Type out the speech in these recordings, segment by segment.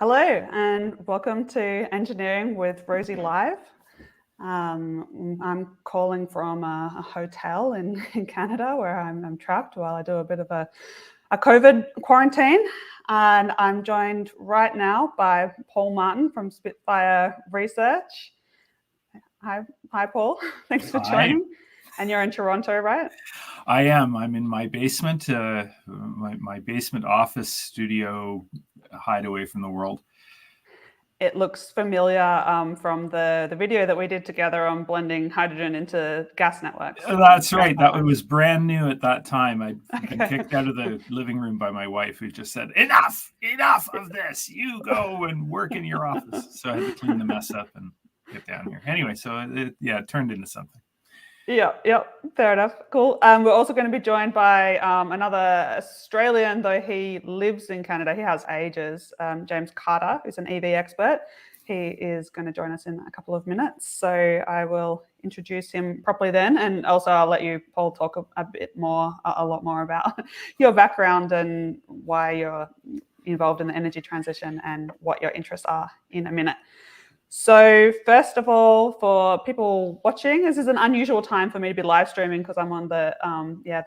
Hello and welcome to Engineering with Rosie Live. I'm calling from a hotel in Canada where I'm trapped while I do a bit of a COVID quarantine. And I'm joined right now by Paul Martin from Spitfire Research. Hi Paul. Thanks for joining. And you're in Toronto, right? I am. I'm in my basement, my basement office studio hideaway from the world. It looks familiar from the video that we did together on blending hydrogen into gas networks. That's right. That was brand new at that time. I'd been kicked out of the living room by my wife, who just said, enough of this. You go and work in your office. So I had to clean the mess up and get down here. Anyway, so it turned into something. Yeah, fair enough. Cool. We're also going to be joined by another Australian, though he lives in Canada. He has ages. James Carter, who's an EV expert. He is going to join us in a couple of minutes. So I will introduce him properly then. And also I'll let you, Paul, talk a lot more about your background and why you're involved in the energy transition and what your interests are in a minute. So first of all, for people watching, this is an unusual time for me to be live streaming because I'm on the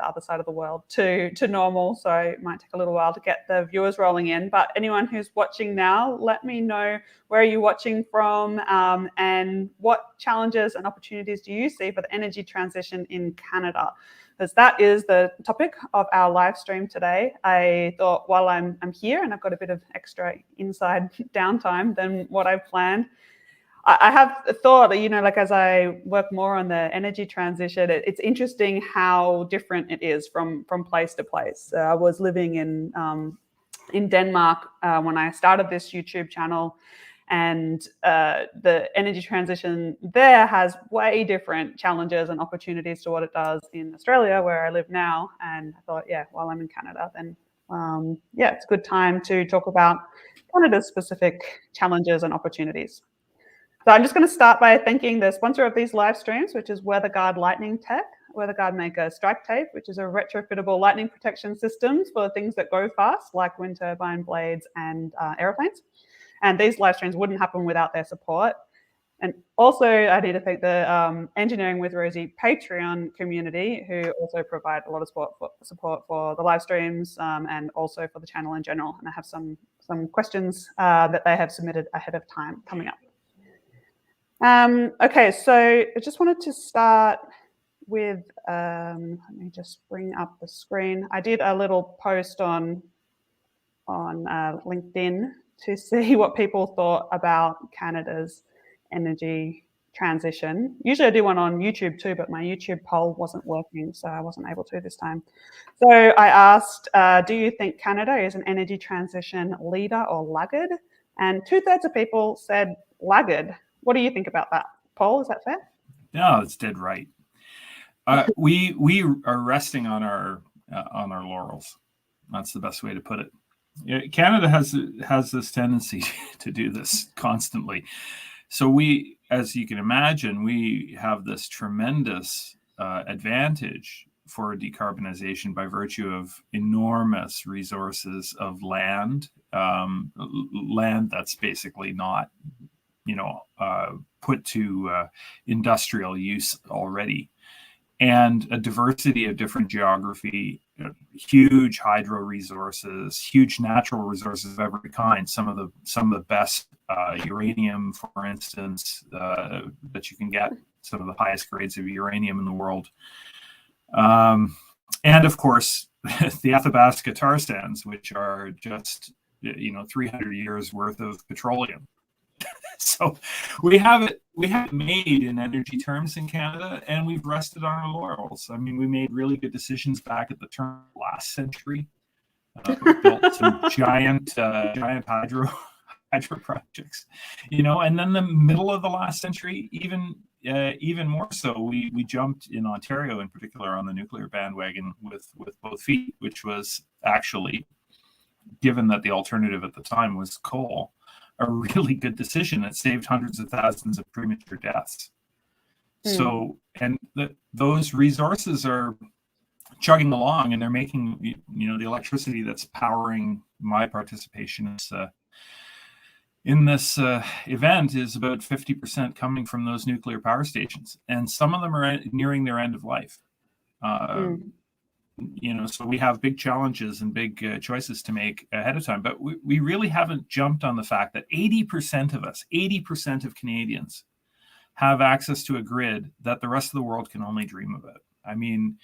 other side of the world to normal. So it might take a little while to get the viewers rolling in. But anyone who's watching now, let me know where you're watching from and what challenges and opportunities do you see for the energy transition in Canada? Because that is the topic of our live stream today. I thought while I'm here and I've got a bit of extra inside downtime than what I've planned, I have thought that, as I work more on the energy transition, it's interesting how different it is from place to place. I was living in Denmark when I started this YouTube channel, and the energy transition there has way different challenges and opportunities to what it does in Australia, where I live now. And I thought, while I'm in Canada, then it's a good time to talk about Canada's specific challenges and opportunities. So I'm just going to start by thanking the sponsor of these live streams, which is WeatherGuard Lightning Tech. WeatherGuard make a strike tape, which is a retrofittable lightning protection systems for things that go fast, like wind turbine blades and aeroplanes. And these live streams wouldn't happen without their support. And also, I need to thank the Engineering with Rosie Patreon community, who also provide a lot of support for the live streams and also for the channel in general. And I have some questions that they have submitted ahead of time coming up. Okay, so I just wanted to start with, let me just bring up the screen. I did a little post on LinkedIn to see what people thought about Canada's energy transition. Usually I do one on YouTube too, but my YouTube poll wasn't working, so I wasn't able to this time. So I asked, do you think Canada is an energy transition leader or laggard? And 2/3 of people said laggard. What do you think about that, Paul? Is that fair? No, it's dead right. We are resting on our laurels. That's the best way to put it. Canada has this tendency to do this constantly. So we, as you can imagine, we have this tremendous advantage for decarbonization by virtue of enormous resources of land that's basically not put to industrial use already, and a diversity of different geography, huge hydro resources, huge natural resources of every kind. Some of the best uranium, for instance, that you can get, some of the highest grades of uranium in the world, and of course the Athabasca tar sands, which are just 300 years worth of petroleum. So we have it made in energy terms in Canada, and we've rested on our laurels. I mean, we made really good decisions back at the turn of last century. We built some giant hydro projects, and then the middle of the last century, even more so, we jumped in Ontario in particular on the nuclear bandwagon with both feet, which was actually, given that the alternative at the time was coal, a really good decision. It saved hundreds of thousands of premature deaths. So, and those resources are chugging along, and they're making, the electricity that's powering my participation is in this event is about 50% coming from those nuclear power stations, and some of them are nearing their end of life. So we have big challenges and big choices to make ahead of time, but we really haven't jumped on the fact that 80% of us, 80% of Canadians have access to a grid that the rest of the world can only dream about. I mean,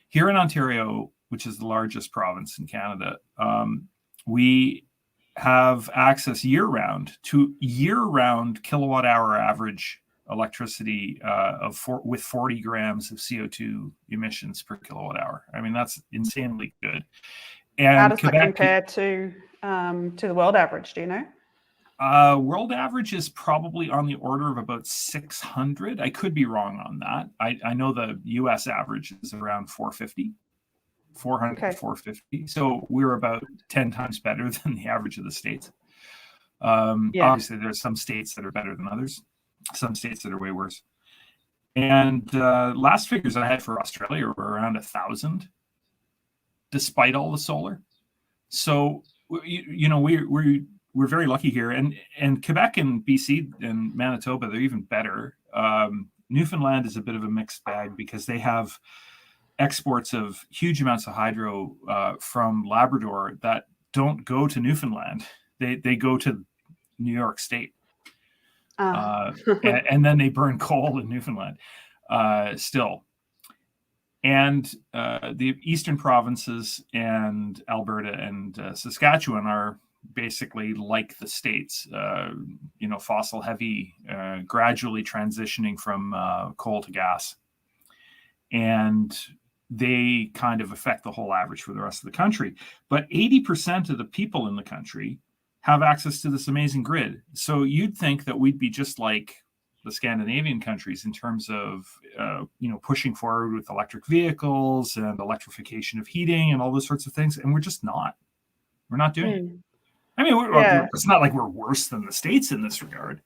here in Ontario, which is the largest province in Canada, we have access year-round to year-round kilowatt-hour average electricity with 40 grams of CO2 emissions per kilowatt hour. I mean, that's insanely good. And how does Quebec compare to the world average? Do you know? World average is probably on the order of about 600. I could be wrong on that. I know the US average is around 450. 400 to 450. So we're about 10 times better than the average of the states. Obviously, there's some states that are better than others, some states that are way worse. And last figures I had for Australia were around 1,000, despite all the solar. So, we're very lucky here. And Quebec and BC and Manitoba, they're even better. Newfoundland is a bit of a mixed bag because they have exports of huge amounts of hydro from Labrador that don't go to Newfoundland. They go to New York State. And then they burn coal in Newfoundland still. And the eastern provinces and Alberta and Saskatchewan are basically like the States, fossil heavy, gradually transitioning from coal to gas. And they kind of affect the whole average for the rest of the country. But 80% of the people in the country have access to this amazing grid. So you'd think that we'd be just like the Scandinavian countries in terms of, pushing forward with electric vehicles and electrification of heating and all those sorts of things. And we're just not. We're not doing it. I mean, it's not like we're worse than the States in this regard,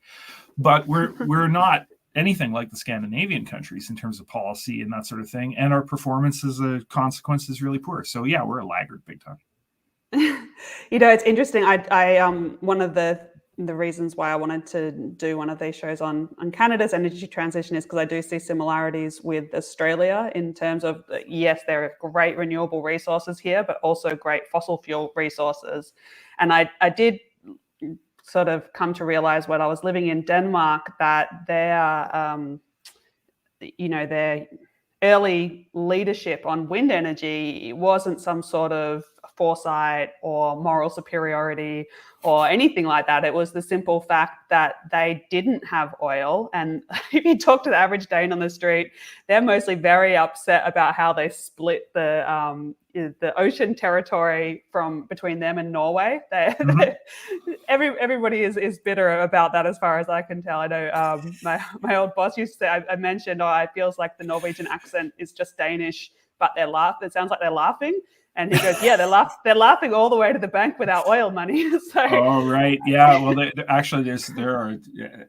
but we're not anything like the Scandinavian countries in terms of policy and that sort of thing. And our performance as a consequence is really poor. So yeah, we're a laggard big time. It's interesting. I one of the reasons why I wanted to do one of these shows on Canada's energy transition is because I do see similarities with Australia in terms of, yes, there are great renewable resources here, but also great fossil fuel resources. And I did sort of come to realize when I was living in Denmark that their early leadership on wind energy wasn't some sort of foresight or moral superiority or anything like that. It was the simple fact that they didn't have oil. And if you talk to the average Dane on the street, they're mostly very upset about how they split the ocean territory between them and Norway. Everybody is bitter about that, as far as I can tell. I know my old boss used to say, I mentioned, it feels like the Norwegian accent is just Danish, but it sounds like they're laughing. And he goes, yeah, they're laughing all the way to the bank without oil money. So, oh, right. Yeah. Well, there are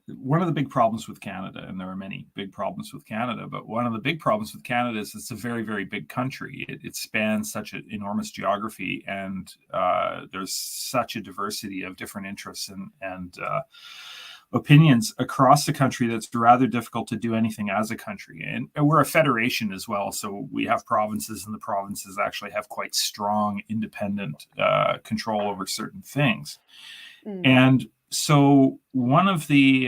one of the big problems with Canada, and there are many big problems with Canada, but one of the big problems with Canada is it's a very, very big country. It spans such an enormous geography, and there's such a diversity of different interests and opinions across the country that's rather difficult to do anything as a country. And we're a federation as well, so we have provinces, and the provinces actually have quite strong independent control over certain things. And so one of the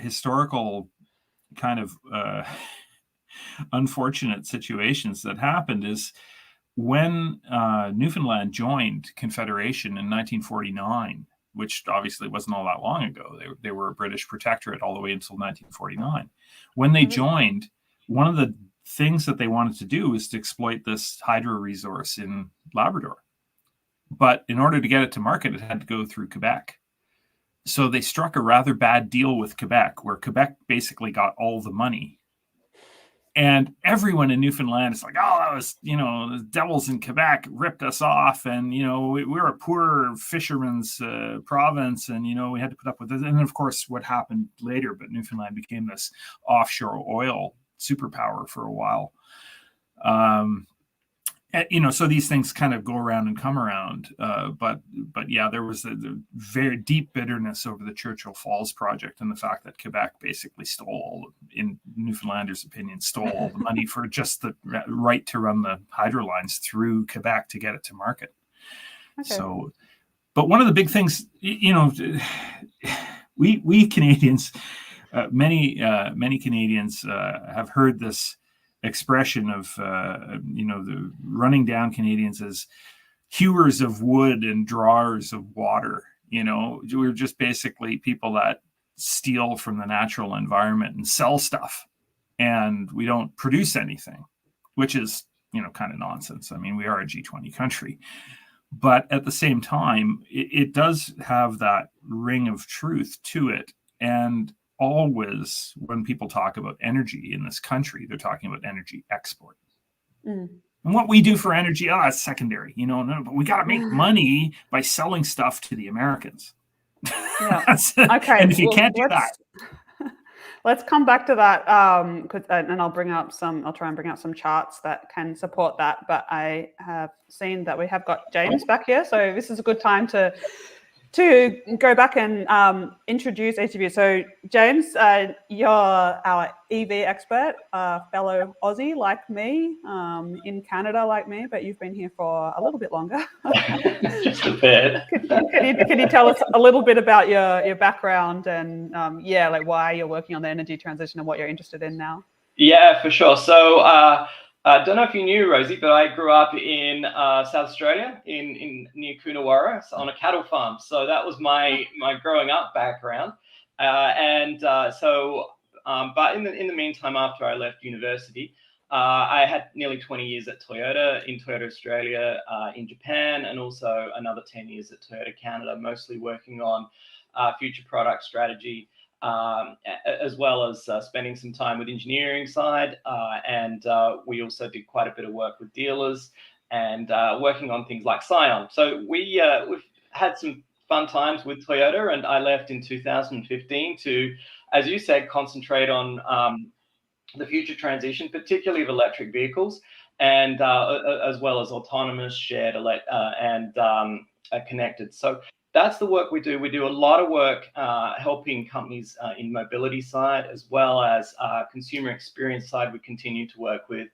historical kind of unfortunate situations that happened is when Newfoundland joined Confederation in 1949, which obviously wasn't all that long ago. They were a British protectorate all the way until 1949. When they joined, one of the things that they wanted to do was to exploit this hydro resource in Labrador. But in order to get it to market, it had to go through Quebec. So they struck a rather bad deal with Quebec, where Quebec basically got all the money. And everyone in Newfoundland is like, oh, that was, the devils in Quebec ripped us off. And, we're a poor fisherman's province. And, we had to put up with it. And of course, what happened later, but Newfoundland became this offshore oil superpower for a while. So these things kind of go around and come around. But yeah, there was the very deep bitterness over the Churchill Falls project and the fact that Quebec basically stole, in Newfoundlanders' opinion, stole all the money for just the right to run the hydro lines through Quebec to get it to market. Okay. So, but one of the big things, we Canadians, many Canadians have heard this expression of the running down Canadians as hewers of wood and drawers of water. We're just basically people that steal from the natural environment and sell stuff, and we don't produce anything, which is kind of nonsense. I mean, we are a G20 country, but at the same time, it does have that ring of truth to it. And always, when people talk about energy in this country, they're talking about energy export. And what we do for energy, that's secondary, but we got to make money by selling stuff to the Americans. Yeah. Okay. And if you can't do that. Let's come back to that, and I'll try and bring out some charts that can support that. But I have seen that we have got James back here, so this is a good time to go back and introduce each of you. So James, you're our EV expert, fellow Aussie like me, in Canada like me, but you've been here for a little bit longer. Just a bit. Can you tell us a little bit about your background and like why you're working on the energy transition and what you're interested in now? Yeah, for sure. So I don't know if you knew, Rosie, but I grew up in South Australia, in near Coonawarra, on a cattle farm. So that was my growing up background. But in the meantime, after I left university, I had nearly 20 years at Toyota, in Toyota Australia, in Japan, and also another 10 years at Toyota Canada, mostly working on future product strategy. As well as spending some time with engineering side, and we also did quite a bit of work with dealers and working on things like Scion. So we've had some fun times with Toyota, and I left in 2015 to, as you said, concentrate on the future transition, particularly of electric vehicles, and as well as autonomous, shared, and connected. So that's the work we do. We do a lot of work helping companies in mobility side, as well as consumer experience side. We continue to work with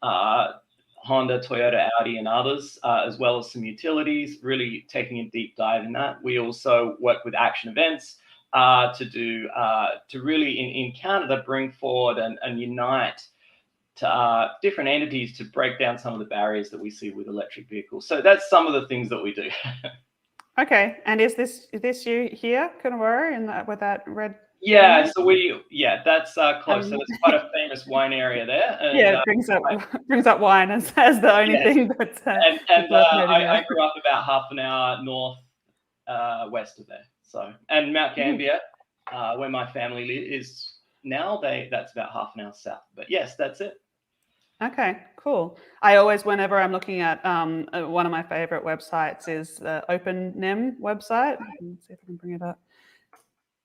Honda, Toyota, Audi, and others, as well as some utilities, really taking a deep dive in that. We also work with action events to really, in Canada, bring forward and unite to different entities to break down some of the barriers that we see with electric vehicles. So that's some of the things that we do. Okay, and is this you here, Coonawarra, with that red? Yeah, so that's close. So it's quite a famous wine area there. And, it brings up wine as the only thing that's. I grew up about half an hour north west of there. So, and Mount Gambier, where my family is now, that's about half an hour south. But yes, that's it. Okay, cool. I always, whenever I'm looking at one of my favorite websites is the OpenNEM website. Let's see if I can bring it up.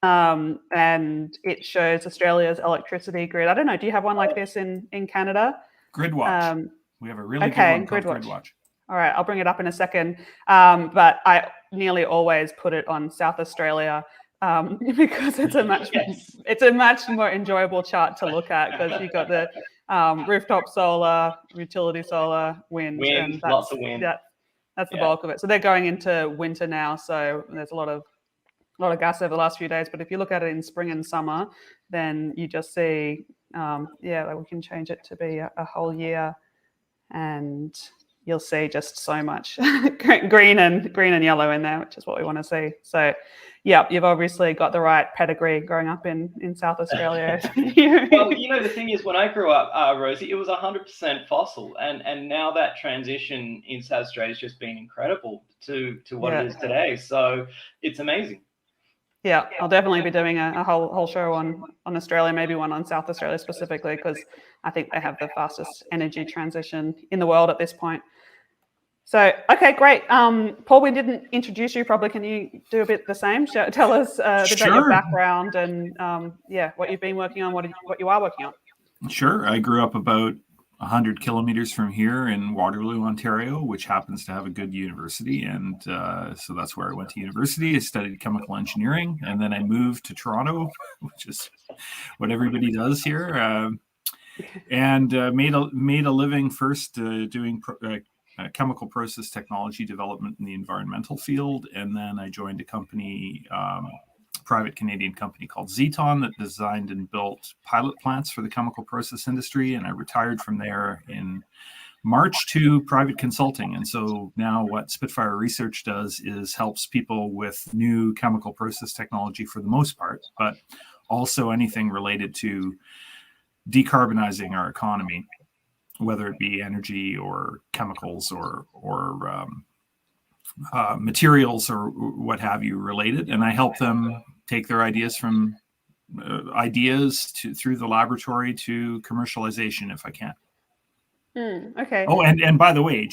And it shows Australia's electricity grid. I don't know. Do you have one like this in Canada? GridWatch. We have a really good one called GridWatch. All right, I'll bring it up in a second. But I nearly always put it on South Australia because it's a much more enjoyable chart to look at because you've got the rooftop solar, utility solar, wind, and lots of wind. That's the bulk of it. So they're going into winter now, so there's a lot of gas over the last few days. But if you look at it in spring and summer, then you just see, like we can change it to be a whole year, and you'll see just so much green and yellow in there, which is what we want to see. So, yeah, you've obviously got the right pedigree growing up in South Australia. Well, the thing is, when I grew up, Rosie, it was 100% fossil, and now that transition in South Australia has just been incredible to what it is today. So it's amazing. Yeah, I'll definitely be doing a whole show on Australia, maybe one on South Australia specifically, because I think they have the fastest energy transition in the world at this point. So, okay, great. Paul, we didn't introduce you probably. Can you do a bit the same? Tell us a bit about your background and what you've been working on, what you are working on. Sure. I grew up about 100 kilometers from here in Waterloo, Ontario, which happens to have a good university. And so that's where I went to university. I studied chemical engineering, and then I moved to Toronto, which is what everybody does here, and made a living first doing chemical process technology development in the environmental field. And then I joined a company, private Canadian company called Zeton, that designed and built pilot plants for the chemical process industry. And I retired from there in March to private consulting. And so now what Spitfire Research does is helps people with new chemical process technology for the most part, but also anything related to decarbonizing our economy, whether it be energy or chemicals or materials or what have you related. And I help them take their ideas from ideas through the laboratory to commercialization if I can. Okay. Oh, and by the way,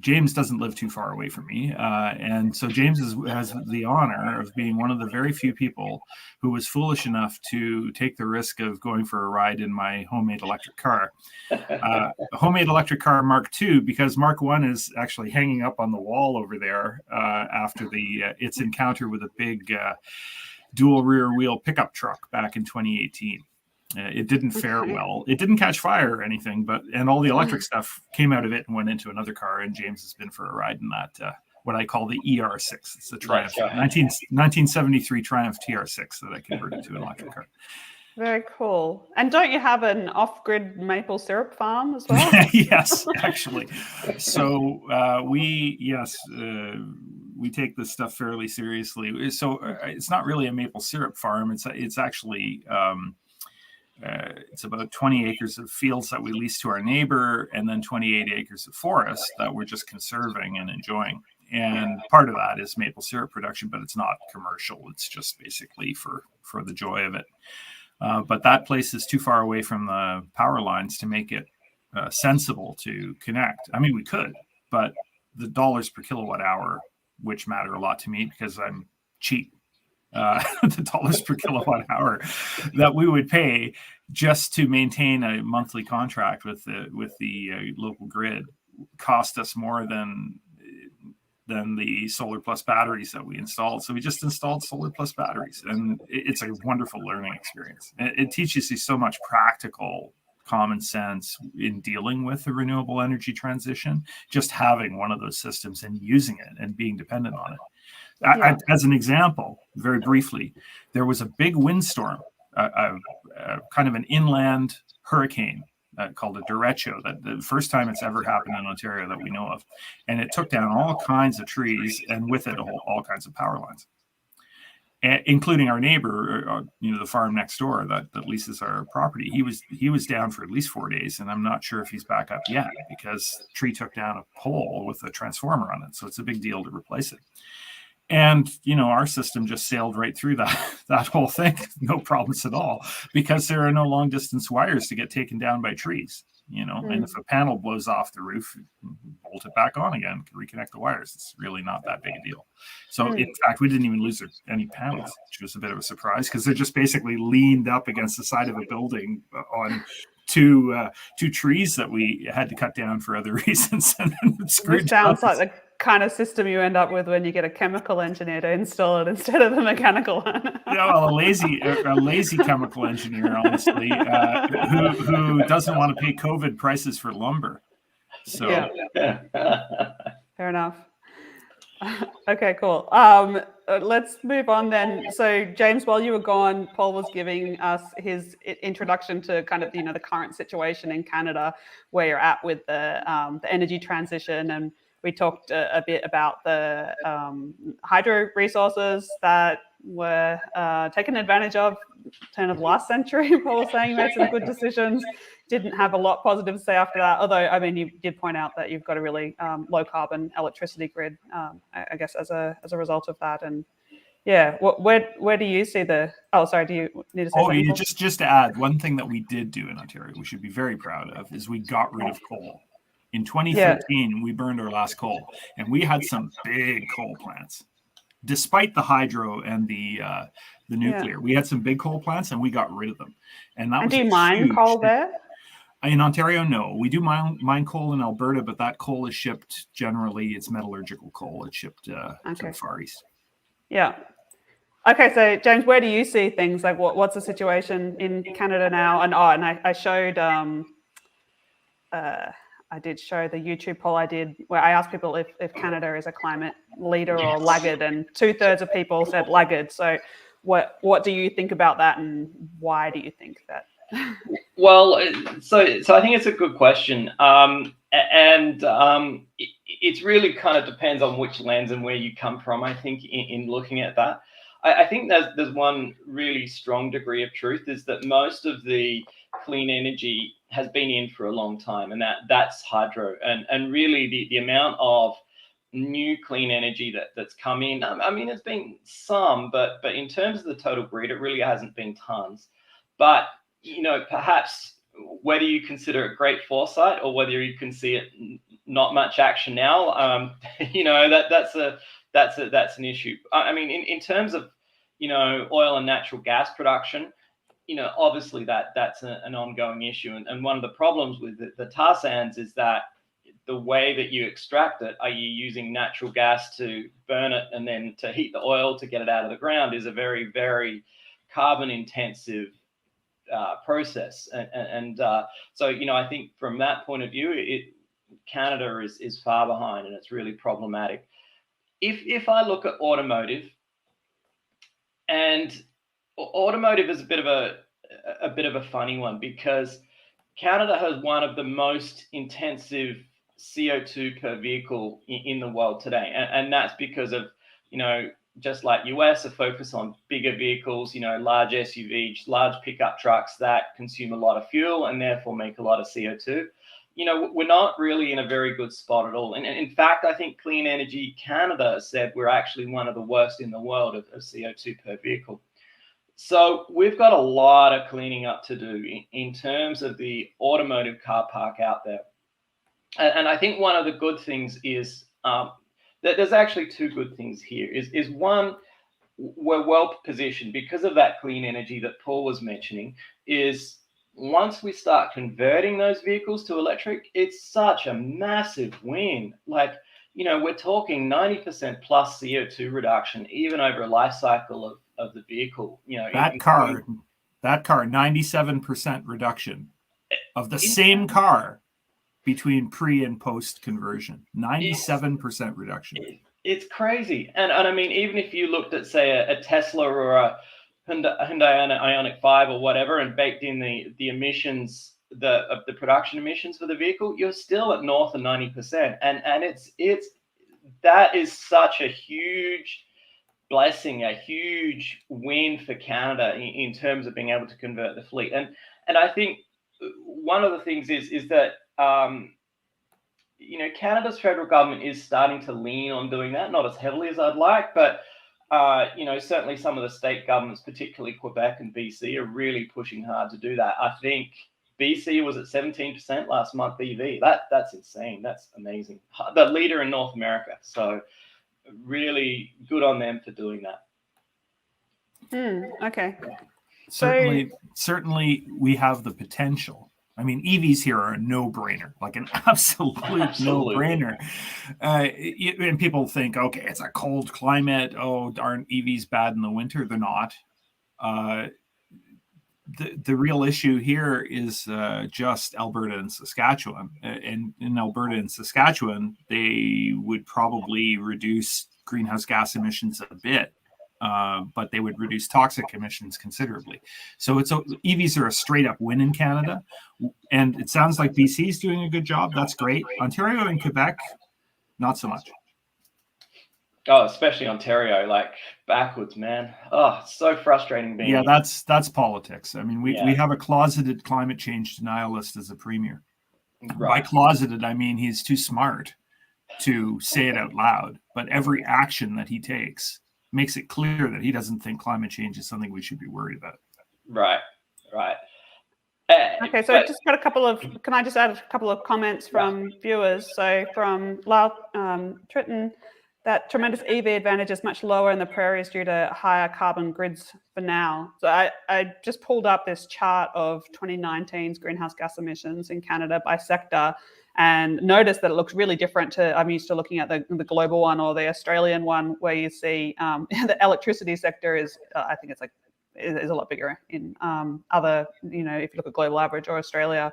James doesn't live too far away from me. And so James has the honor of being one of the very few people who was foolish enough to take the risk of going for a ride in my homemade electric car. Homemade electric car Mark II, because Mark I is actually hanging up on the wall over there after its encounter with a big dual rear wheel pickup truck back in 2018. It didn't fare well. It didn't catch fire or anything, and all the electric stuff came out of it and went into another car. And James has been for a ride in that, what I call the ER6. It's the Triumph, 1973 Triumph TR6 that I converted to an electric car. Very cool. And don't you have an off-grid maple syrup farm as well? Yes, actually. So we take this stuff fairly seriously. So it's not really a maple syrup farm. It's actually it's about 20 acres of fields that we lease to our neighbor, and then 28 acres of forest that we're just conserving and enjoying. And part of that is maple syrup production, but it's not commercial. It's just basically for the joy of it. But that place is too far away from the power lines to make it sensible to connect. I mean, we could, but the dollars per kilowatt hour, which matter a lot to me because I'm cheap, the dollars per kilowatt hour that we would pay just to maintain a monthly contract with the local grid cost us more than the solar plus batteries that we installed. So we just installed solar plus batteries, and it's a wonderful learning experience. It teaches you so much practical common sense in dealing with the renewable energy transition, just having one of those systems and using it and being dependent on it. As an example, very briefly, there was a big windstorm, kind of an inland hurricane called a derecho, that the first time it's ever happened in Ontario that we know of. And it took down all kinds of trees, and with it all kinds of power lines, including our neighbor, the farm next door that leases our property. He was down for at least 4 days, and I'm not sure if he's back up yet because the tree took down a pole with a transformer on it. So it's a big deal to replace it. And, our system just sailed right through that whole thing. No problems at all, because there are no long distance wires to get taken down by trees, and if a panel blows off the roof, bolt it back on again, reconnect the wires. It's really not that big a deal. So in fact, we didn't even lose any panels, which was a bit of a surprise because they're just basically leaned up against the side of a building on two trees that we had to cut down for other reasons. And it sounds like the kind of system you end up with when you get a chemical engineer to install it instead of the mechanical one. Well, a lazy chemical engineer, honestly, who doesn't want to pay COVID prices for lumber. So fair enough. Okay, cool. Let's move on then. So, James, while you were gone, Paul was giving us his introduction to kind of the current situation in Canada, where you're at with the energy transition, and we talked a bit about the hydro resources that were taken advantage of turn of last century. Paul was saying you made some good decisions. Didn't have a lot positive to say after that. Although, I mean, you did point out that you've got a really low carbon electricity grid, I guess, as a result of that. And yeah, where do you see the? Oh, sorry. Do you need to say something? Oh, just to add, one thing that we did do in Ontario, we should be very proud of, is we got rid of coal. In 2013, we burned our last coal, and we had some big coal plants. Despite the hydro and the nuclear, we had some big coal plants, and we got rid of them. And that was do you mine coal there? In Ontario, no. We do mine coal in Alberta, but that coal is shipped generally. It's metallurgical coal. It's shipped to the Far East. Yeah. Okay, so James, where do you see things? Like, what's the situation in Canada now? And I showed, I did show the YouTube poll I did where I asked people if Canada is a climate leader or laggard, and 2/3 of people said laggard. So, what do you think about that, and why do you think that? Well, so I think it's a good question, it really kind of depends on which lens and where you come from. I think in looking at that, I think there's one really strong degree of truth, is that most of the clean energy has been in for a long time, and that's hydro, and really the amount of new clean energy that's come in. I mean, it's been some, but in terms of the total grid, it really hasn't been tons. But perhaps whether you consider it great foresight or whether you can see it not much action now, that's an issue. I mean, in terms of oil and natural gas production, obviously that's an ongoing issue, and one of the problems with the tar sands is that the way that you extract it, are you using natural gas to burn it and then to heat the oil to get it out of the ground, is a very, very carbon intensive process, and so I think from that point of view, Canada is far behind, and it's really problematic. If I look at automotive, and automotive is a bit of a funny one, because Canada has one of the most intensive CO2 per vehicle in the world today, and that's because of just like US, a focus on bigger vehicles, large SUVs, large pickup trucks that consume a lot of fuel and therefore make a lot of CO2. We're not really in a very good spot at all. And in fact, I think Clean Energy Canada said we're actually one of the worst in the world of CO2 per vehicle. So we've got a lot of cleaning up to do in terms of the automotive car park out there. And I think one of the good things is that there's actually two good things here. Is one, we're well positioned because of that clean energy that Paul was mentioning. Is once we start converting those vehicles to electric, it's such a massive win. Like, we're talking 90% plus CO2 reduction, even over a life cycle of the vehicle. That car, 97% reduction of the same car between pre and post conversion, 97% reduction. It's crazy. And I mean, even if you looked at, say, a Tesla or a Hyundai Ioniq 5 or whatever, and baked in the emissions, the production emissions for the vehicle, you're still at north of 90%. And that is such a huge blessing, a huge win for Canada in terms of being able to convert the fleet. And I think one of the things is that Canada's federal government is starting to lean on doing that, not as heavily as I'd like, but certainly some of the state governments, particularly Quebec and BC, are really pushing hard to do that. I think BC was at 17% last month EV. That's insane. That's amazing. The leader in North America. So really good on them for doing that. Okay. Certainly we have the potential. I mean, EVs here are a no-brainer, like an absolute no-brainer. And people think, okay, it's a cold climate. Oh, aren't EVs bad in the winter? They're not. The real issue here is just Alberta and Saskatchewan. And in Alberta and Saskatchewan, they would probably reduce greenhouse gas emissions a bit. But they would reduce toxic emissions considerably. So EVs are a straight up win in Canada. And it sounds like BC is doing a good job. That's great. Ontario and Quebec, not so much. Oh, especially Ontario, like backwards, man. Oh, it's so frustrating being. Yeah, that's politics. I mean, we have a closeted climate change denialist as a premier. Right. By closeted, I mean he's too smart to say it out loud. But every action that he takes makes it clear that he doesn't think climate change is something we should be worried about. Right. Okay, so just got can I just add a couple of comments from viewers? So from Lyle Tritton, that tremendous EV advantage is much lower in the prairies due to higher carbon grids for now. So I just pulled up this chart of 2019's greenhouse gas emissions in Canada by sector and noticed that it looks really different to, I'm used to looking at the global one or the Australian one, where you see the electricity sector is, I think it's like, is a lot bigger in other, if you look at global average or Australia.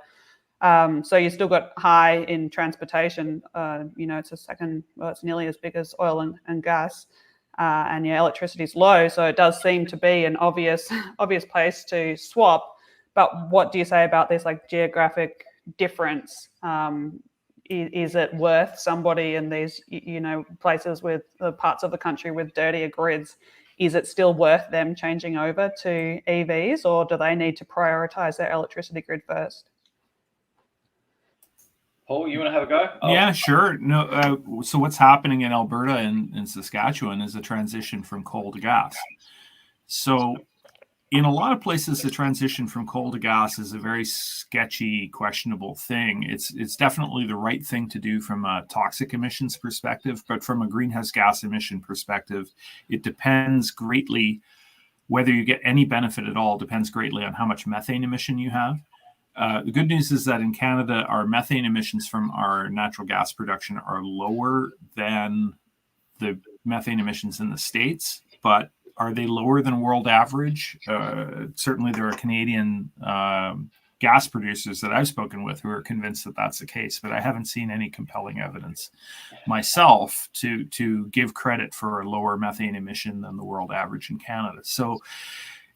So you still got high in transportation. It's it's nearly as big as oil and gas, and electricity is low. So it does seem to be an obvious place to swap. But what do you say about this like geographic difference? Is it worth somebody in these places with parts of the country with dirtier grids? Is it still worth them changing over to EVs, or do they need to prioritize their electricity grid first? Paul, you want to have a go? Yeah, sure. No, so what's happening in Alberta and Saskatchewan is a transition from coal to gas. So in a lot of places, the transition from coal to gas is a very sketchy, questionable thing. It's definitely the right thing to do from a toxic emissions perspective, but from a greenhouse gas emission perspective, it depends greatly whether you get any benefit at all, depends greatly on how much methane emission you have. The good news is that in Canada, our methane emissions from our natural gas production are lower than the methane emissions in the States, but are they lower than world average? Certainly there are Canadian gas producers that I've spoken with who are convinced that that's the case, but I haven't seen any compelling evidence myself to give credit for a lower methane emission than the world average in Canada. So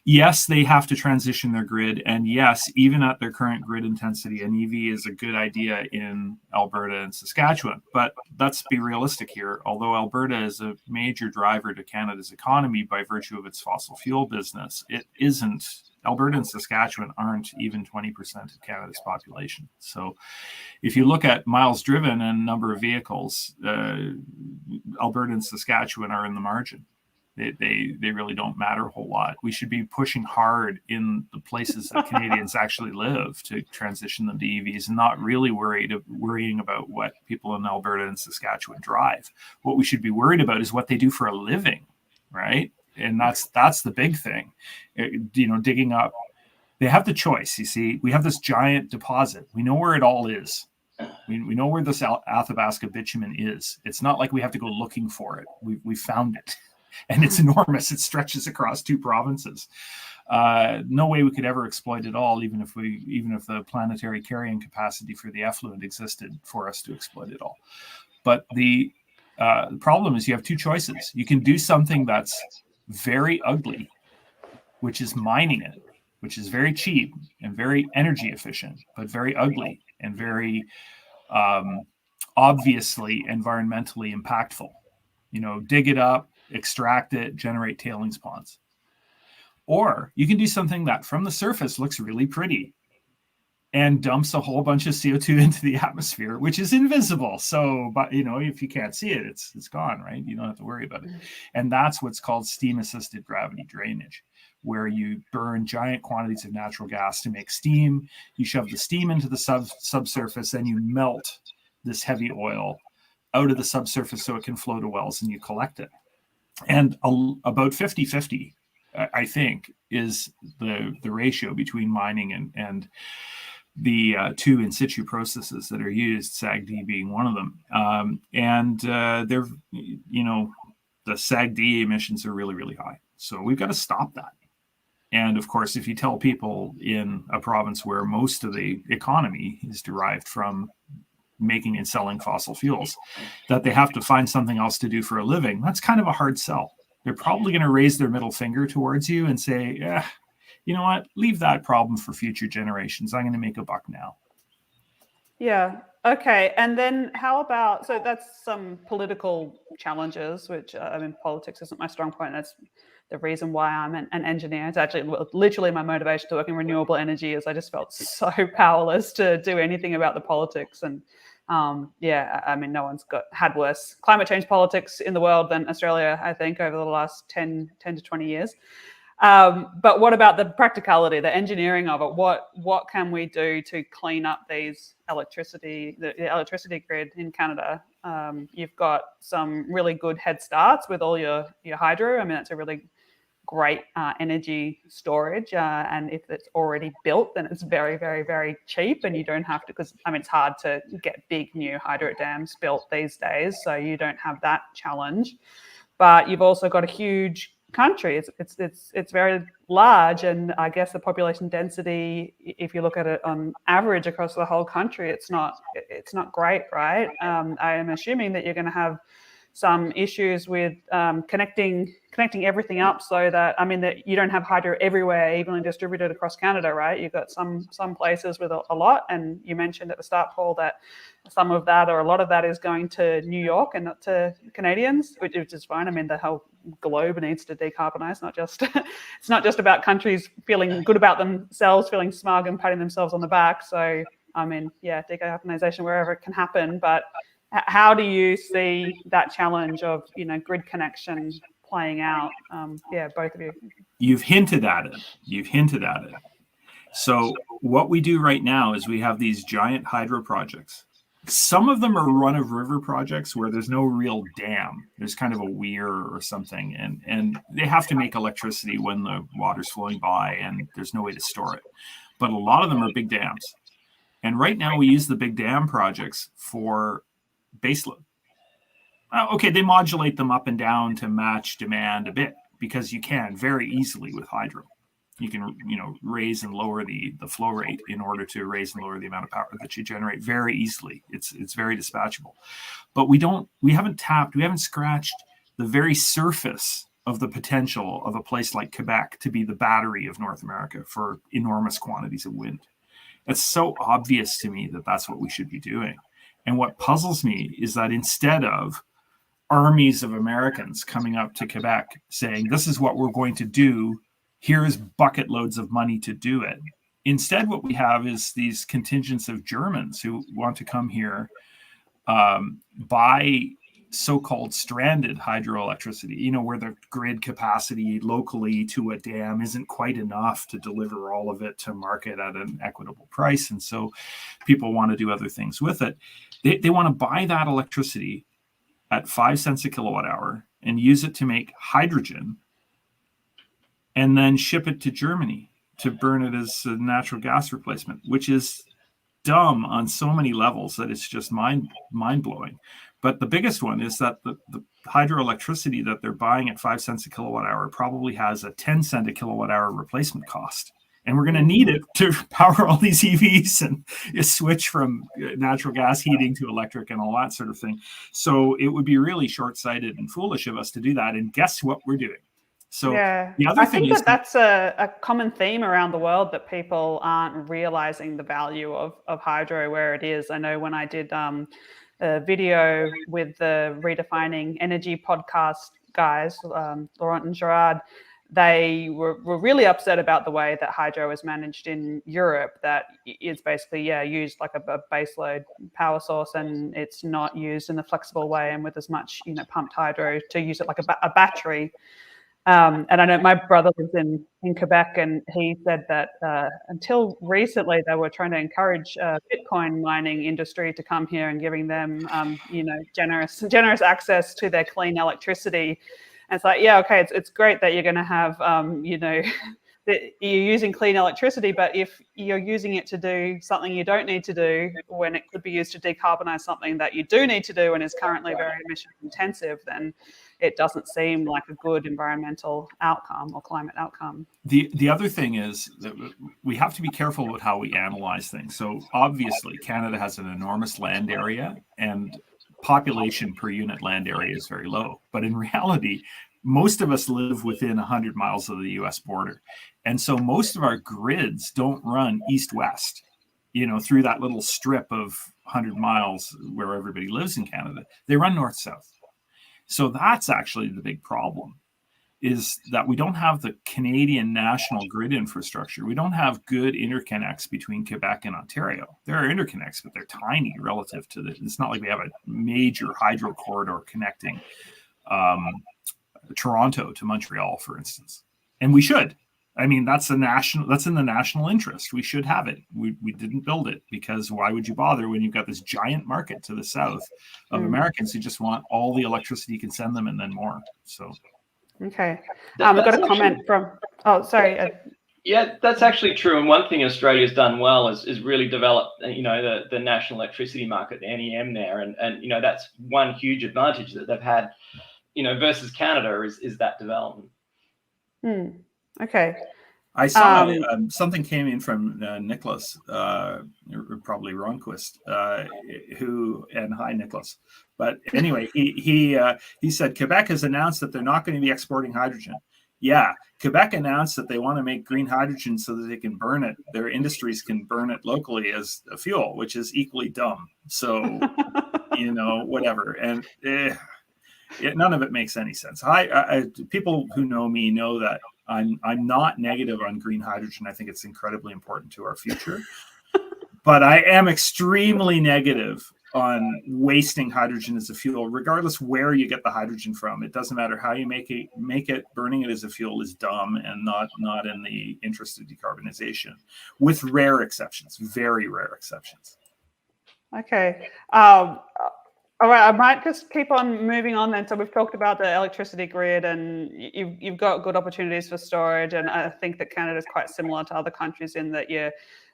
yes, they have to transition their grid. And yes, even at their current grid intensity, an EV is a good idea in Alberta and Saskatchewan. But let's be realistic here. Although Alberta is a major driver to Canada's economy by virtue of its fossil fuel business, it isn't. Alberta and Saskatchewan aren't even 20% of Canada's population. So if you look at miles driven and number of vehicles, Alberta and Saskatchewan are in the margin. They really don't matter a whole lot. We should be pushing hard in the places that Canadians actually live to transition them to EVs and not really worrying about what people in Alberta and Saskatchewan drive. What we should be worried about is what they do for a living, right? And that's the big thing. Digging up. They have the choice, you see. We have this giant deposit. We know where it all is. We know where this Athabasca bitumen is. It's not like we have to go looking for it. We found it. And it's enormous. It stretches across 2 provinces. No way we could ever exploit it all, even if the planetary carrying capacity for the effluent existed for us to exploit it all. But the problem is you have 2 choices. You can do something that's very ugly, which is mining it, which is very cheap and very energy efficient, but very ugly and very obviously environmentally impactful. Dig it up, extract it, generate tailings ponds. Or you can do something that from the surface looks really pretty and dumps a whole bunch of CO2 into the atmosphere, which is invisible. So, but if you can't see it, it's gone, right? You don't have to worry about it. And that's what's called steam-assisted gravity drainage, where you burn giant quantities of natural gas to make steam. You shove the steam into the subsurface, then you melt this heavy oil out of the subsurface so it can flow to wells, and you collect it. And about 50-50, I think, is the ratio between mining and the 2 in situ processes that are used, SAGD being one of them. They're, the SAGD emissions are really, really high. So we've got to stop that. And of course, if you tell people in a province where most of the economy is derived from making and selling fossil fuels, that they have to find something else to do for a living, that's kind of a hard sell. They're probably going to raise their middle finger towards you and say, you know what, leave that problem for future generations. I'm going to make a buck now. Yeah. Okay. And then how about, so that's some political challenges, which politics isn't my strong point. That's the reason why I'm an engineer. It's actually literally my motivation to work in renewable energy is I just felt so powerless to do anything about the politics. And no one's had worse climate change politics in the world than Australia, I think, over the last 10 to 20 years. But what about the practicality, the engineering of it? What can we do to clean up the electricity grid in Canada? You've got some really good head starts with all your hydro. I mean, that's a really great energy storage, and if it's already built, then it's very, very, very cheap, and you don't have to, because I mean, it's hard to get big new hydro dams built these days, so you don't have that challenge. But you've also got a huge country. It's very large, and I guess the population density, if you look at it on average across the whole country, it's not great, right? I am assuming that you're going to have some issues with connecting everything up, so that, I mean, that you don't have hydro everywhere evenly distributed across Canada, right? You've got some places with a lot, and you mentioned at the start, Paul, that some of that, or a lot of that, is going to New York and not to Canadians, which is fine. I mean, the whole globe needs to decarbonize, not just it's not just about countries feeling good about themselves, feeling smug and patting themselves on the back. So I mean, yeah, decarbonization wherever it can happen, but how do you see that challenge of, grid connection playing out? Yeah, both of you. You've hinted at it. So what we do right now is we have these giant hydro projects. Some of them are run-of-river projects where there's no real dam. There's kind of a weir or something, and they have to make electricity when the water's flowing by, and there's no way to store it. But a lot of them are big dams. And right now we use the big dam projects for baseload. Okay, they modulate them up and down to match demand a bit, because you can very easily with hydro. You can, raise and lower the flow rate in order to raise and lower the amount of power that you generate very easily. It's very dispatchable. But we haven't scratched the very surface of the potential of a place like Quebec to be the battery of North America for enormous quantities of wind. It's so obvious to me that that's what we should be doing. And what puzzles me is that instead of armies of Americans coming up to Quebec saying, this is what we're going to do, here's bucket loads of money to do it. Instead, what we have is these contingents of Germans who want to come here, buy so-called stranded hydroelectricity, where the grid capacity locally to a dam isn't quite enough to deliver all of it to market at an equitable price. And so people want to do other things with it. They want to buy that electricity at 5 cents a kilowatt hour and use it to make hydrogen, and then ship it to Germany to burn it as a natural gas replacement, which is dumb on so many levels that it's just mind-blowing. But the biggest one is that the hydroelectricity that they're buying at 5 cents a kilowatt hour probably has a 10 cent a kilowatt hour replacement cost. And we're going to need it to power all these EVs and switch from natural gas heating to electric and all that sort of thing. So it would be really short-sighted and foolish of us to do that. And guess what we're doing? So yeah, the other thing is that's a common theme around the world, that people aren't realizing the value of hydro where it is. I know when I did a video with the Redefining Energy podcast guys, Laurent and Gerard, they were really upset about the way that hydro is managed in Europe, that it's basically, used like a baseload power source, and it's not used in a flexible way and with as much, pumped hydro to use it like a battery. And I know my brother lives in Quebec, and he said that until recently they were trying to encourage Bitcoin mining industry to come here and giving them, generous access to their clean electricity. And it's like, yeah, okay, it's great that you're going to have, that you're using clean electricity, but if you're using it to do something you don't need to do, when it could be used to decarbonize something that you do need to do and is currently very emission intensive, then it doesn't seem like a good environmental outcome or climate outcome. The other thing is that we have to be careful with how we analyze things. So obviously Canada has an enormous land area, and population per unit land area is very low. But in reality, most of us live within 100 miles of the US border. And so most of our grids don't run east-west, through that little strip of 100 miles where everybody lives in Canada. They run north-south. So that's actually the big problem, is that we don't have the Canadian national grid infrastructure. We don't have good interconnects between Quebec and Ontario. There are interconnects, but they're tiny relative to it's not like we have a major hydro corridor connecting Toronto to Montreal, for instance. And we should. I mean, that's in the national interest. We should have it. We didn't build it because why would you bother when you've got this giant market to the south of Americans who just want all the electricity you can send them and then more. So, okay. I've got a comment from. Oh, sorry. Yeah, that's actually true. And one thing Australia's done well is really develop, the national electricity market, the NEM there, and that's one huge advantage that they've had, versus Canada is that development. Okay. I saw something came in from Nicholas, probably Ronquist, and hi Nicholas. But anyway, he said Quebec has announced that they're not going to be exporting hydrogen. Yeah, Quebec announced that they want to make green hydrogen so that they can burn it. Their industries can burn it locally as a fuel, which is equally dumb. So, whatever. And none of it makes any sense. People who know me know that I'm not negative on green hydrogen. I think it's incredibly important to our future. But I am extremely negative on wasting hydrogen as a fuel, regardless where you get the hydrogen from. It doesn't matter how you make it. Burning it as a fuel is dumb and not in the interest of decarbonization, with rare exceptions, very rare exceptions. Okay. All right, I might just keep on moving on then. So we've talked about the electricity grid, and you've got good opportunities for storage. And I think that Canada is quite similar to other countries in that you're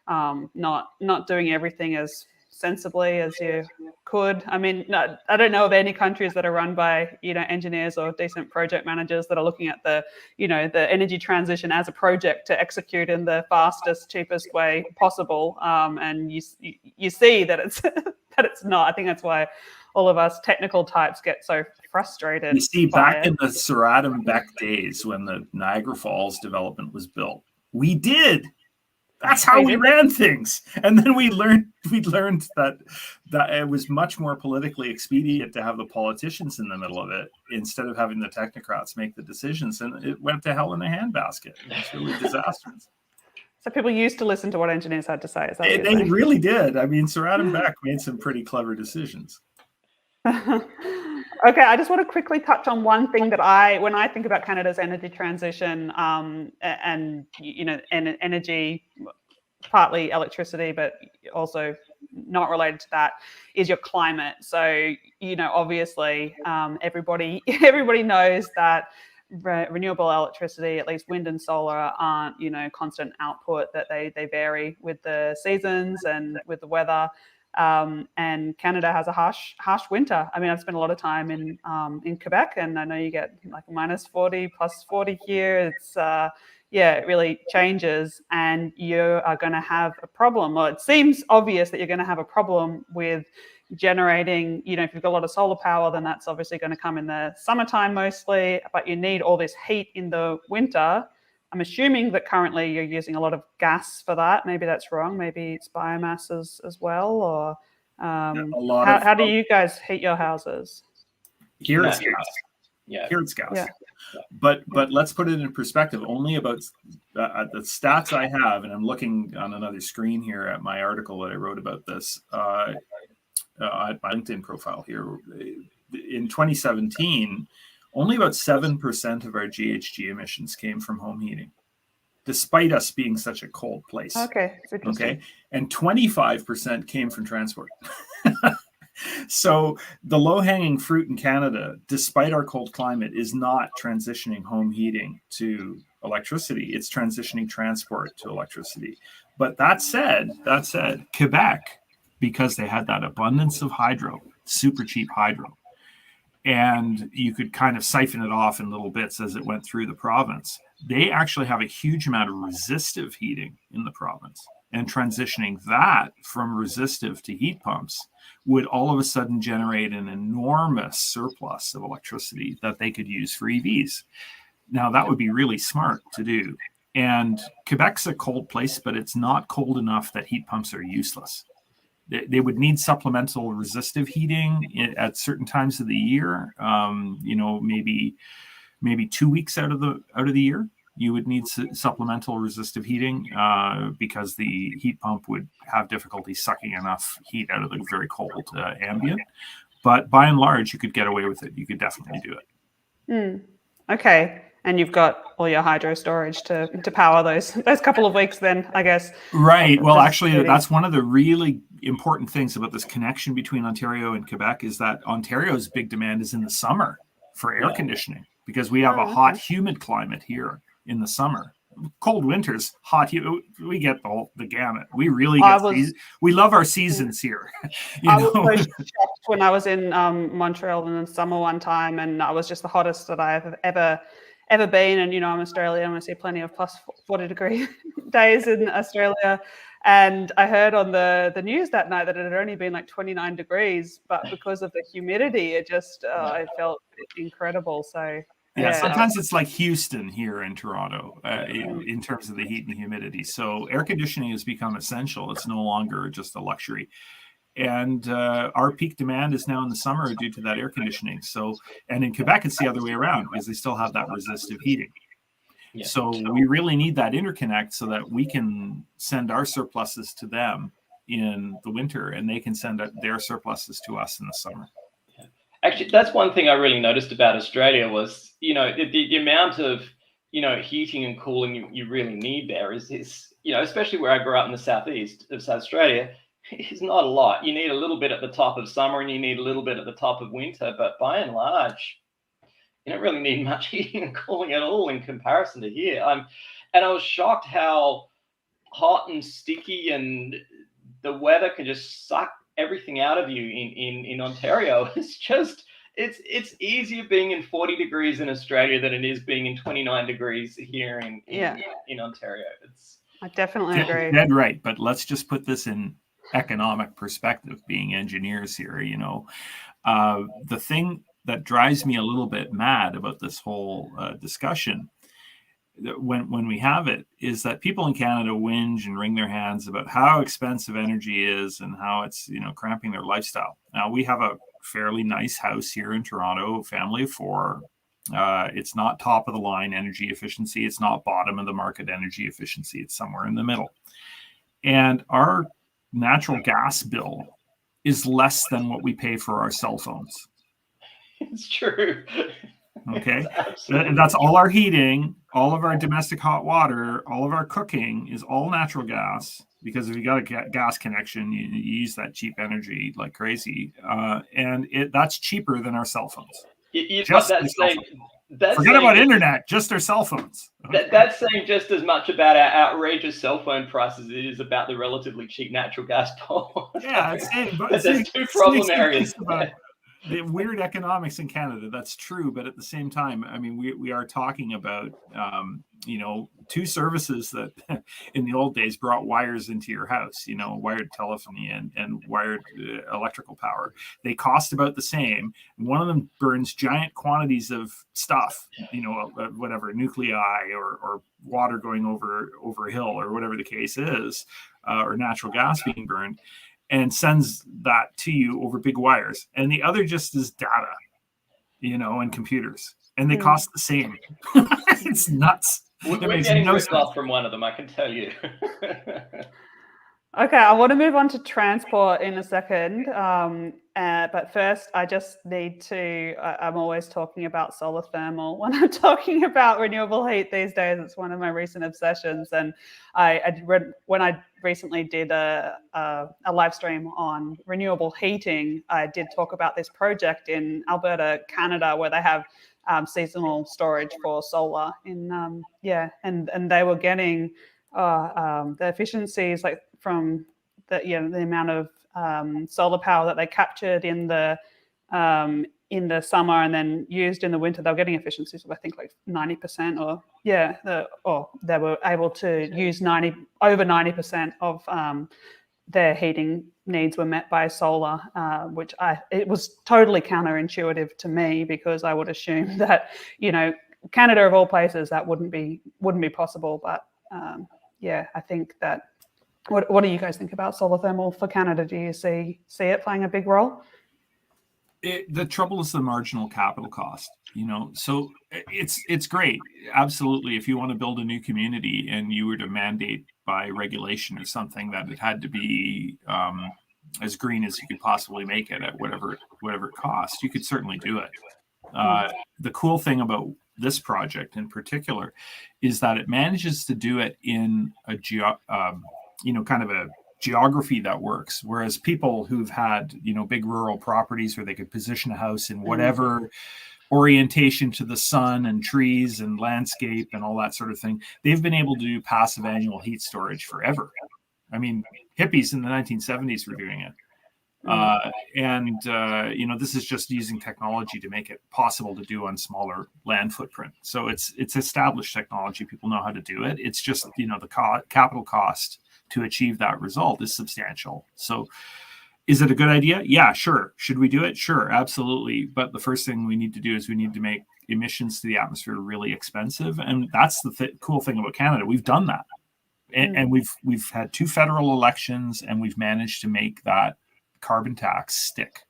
not doing everything as sensibly as you could. I mean, no, I don't know of any countries that are run by engineers or decent project managers that are looking at the the energy transition as a project to execute in the fastest, cheapest way possible. And you see that it's that it's not. I think that's why all of us technical types get so frustrated. You see, back in the Seratum Beck days when the Niagara Falls development was built, we did. That's how we ran things. And then we learned that it was much more politically expedient to have the politicians in the middle of it instead of having the technocrats make the decisions. And it went to hell in a handbasket. It was really disastrous. So people used to listen to what engineers had to say. Is that they really did. I mean, Seratum Beck made some pretty clever decisions. Okay, I just want to quickly touch on one thing that when I think about Canada's energy transition, and energy, partly electricity, but also not related to that, is your climate. So obviously, everybody knows that renewable electricity, at least wind and solar, aren't constant output, that they vary with the seasons and with the weather. And Canada has a harsh winter. I mean, I've spent a lot of time in Quebec, and I know you get like -40, +40 here. It's it really changes, and you are going to have a problem. Well, it seems obvious that you're going to have a problem with generating. If you've got a lot of solar power, then that's obviously going to come in the summertime mostly, but you need all this heat in the winter. I'm assuming that currently you're using a lot of gas for that. Maybe that's wrong. Maybe it's biomass as well. Or how do you guys heat your houses? Here it's gas. Yeah. Here it's gas. Yeah. But let's put it in perspective. Only about the stats I have, and I'm looking on another screen here at my article that I wrote about this at my LinkedIn profile here. In 2017, only about 7% of our GHG emissions came from home heating, despite us being such a cold place. Okay. Okay. And 25% came from transport. So the low-hanging fruit in Canada, despite our cold climate, is not transitioning home heating to electricity. It's transitioning transport to electricity. But that said, Quebec, because they had that abundance of hydro, super cheap hydro, and you could kind of siphon it off in little bits as it went through the province, they actually have a huge amount of resistive heating in the province. And transitioning that from resistive to heat pumps would all of a sudden generate an enormous surplus of electricity that they could use for EVs. Now, that would be really smart to do. And Quebec's a cold place, but it's not cold enough that heat pumps are useless. They would need supplemental resistive heating at certain times of the year. Maybe 2 weeks out of the year, you would need supplemental resistive heating because the heat pump would have difficulty sucking enough heat out of the very cold ambient. But by and large, you could get away with it. You could definitely do it. Okay. and you've got all your hydro storage to power those couple of weeks then, I guess. Right. Well, actually, that's one of the really important things about this connection between Ontario and Quebec is that Ontario's big demand is in the summer for air conditioning, because we have a hot, humid climate here in the summer. Cold winters, hot, we get the gamut. We really get we love our seasons here. I was so shocked when I was in Montreal in the summer one time, and I was just the hottest that I've ever been. And I'm Australian, and I see plenty of plus 40 degree days in Australia. And I heard on the news that night that it had only been like 29 degrees, but because of the humidity, it just I felt incredible. So yeah, sometimes it's like Houston here in Toronto in terms of the heat and humidity. So air conditioning has become essential. It's no longer just a luxury. And our peak demand is now in the summer due to that air conditioning. So, and in Quebec, it's the other way around because they still have that resistive heating. Yeah. So we really need that interconnect so that we can send our surpluses to them in the winter, and they can send their surpluses to us in the summer. Actually, that's one thing I really noticed about Australia was, the amount of, heating and cooling you really need there is, especially where I grew up in the southeast of South Australia, is not a lot. You need a little bit at the top of summer and you need a little bit at the top of winter, but by and large, you don't really need much heating and cooling at all in comparison to here. And I was shocked how hot and sticky and the weather can just suck everything out of you in Ontario. It's easier being in 40 degrees in Australia than it is being in 29 degrees here in Ontario. I definitely agree. Dead right, but let's just put this in economic perspective, being engineers here. The thing that drives me a little bit mad about this whole discussion when we have it is that people in Canada whinge and wring their hands about how expensive energy is and how it's cramping their lifestyle. Now we have a fairly nice house here in Toronto, family of 4. It's not top of the line energy efficiency. It's not bottom of the market energy efficiency. It's somewhere in the middle. And our natural gas bill is less than what we pay for our cell phones. It's true. Okay. And that's all our heating, all of our domestic hot water, all of our cooking is all natural gas, because if you got a gas connection, you use that cheap energy like crazy. And that's cheaper than our cell phones. Forget about internet, just our cell phones. That's saying just as much about our outrageous cell phone prices as it is about the relatively cheap natural gas pole. Yeah, there's 2 problem areas. The weird economics in Canada, that's true, but at the same time, I mean, we are talking about 2 services that in the old days brought wires into your house, wired telephony and wired electrical power. They cost about the same. One of them burns giant quantities of stuff, whatever, nuclei or water going over a hill or whatever the case is, or natural gas being burned, and sends that to you over big wires. And the other just is data, and computers. And they cost the same. It's nuts. We're getting ripped off from one of them, I can tell you. Okay, I want to move on to transport in a second. But first, I just need to, I'm always talking about solar thermal when I'm talking about renewable heat these days. It's one of my recent obsessions. And when I recently did a live stream on renewable heating, I did talk about this project in Alberta, Canada, where they have seasonal storage for solar. And they were getting the efficiencies like from the amount of solar power that they captured in the summer and then used in the winter. They were getting efficiencies of I think like 90%, or they were able to use over 90% of their heating needs were met by solar, which it was totally counterintuitive to me, because I would assume that Canada of all places that wouldn't be possible. But I think that. What do you guys think about solar thermal for Canada? Do you see it playing a big role? The trouble is the marginal capital cost, so it's great. Absolutely. If you want to build a new community and you were to mandate by regulation or something that it had to be as green as you could possibly make it at whatever it costs, you could certainly do it. The cool thing about this project in particular is that it manages to do it in a kind of a geography that works. Whereas people who've had, big rural properties where they could position a house in whatever orientation to the sun and trees and landscape and all that sort of thing, they've been able to do passive annual heat storage forever. I mean, hippies in the 1970s were doing it. This is just using technology to make it possible to do on smaller land footprint. So it's established technology. People know how to do it. It's just, the capital cost to achieve that result is substantial. So is it a good idea? Yeah, sure. Should we do it? Sure, absolutely. But the first thing we need to do is we need to make emissions to the atmosphere really expensive. And that's the cool thing about Canada. We've done that. And we've had 2 federal elections, and we've managed to make that carbon tax stick.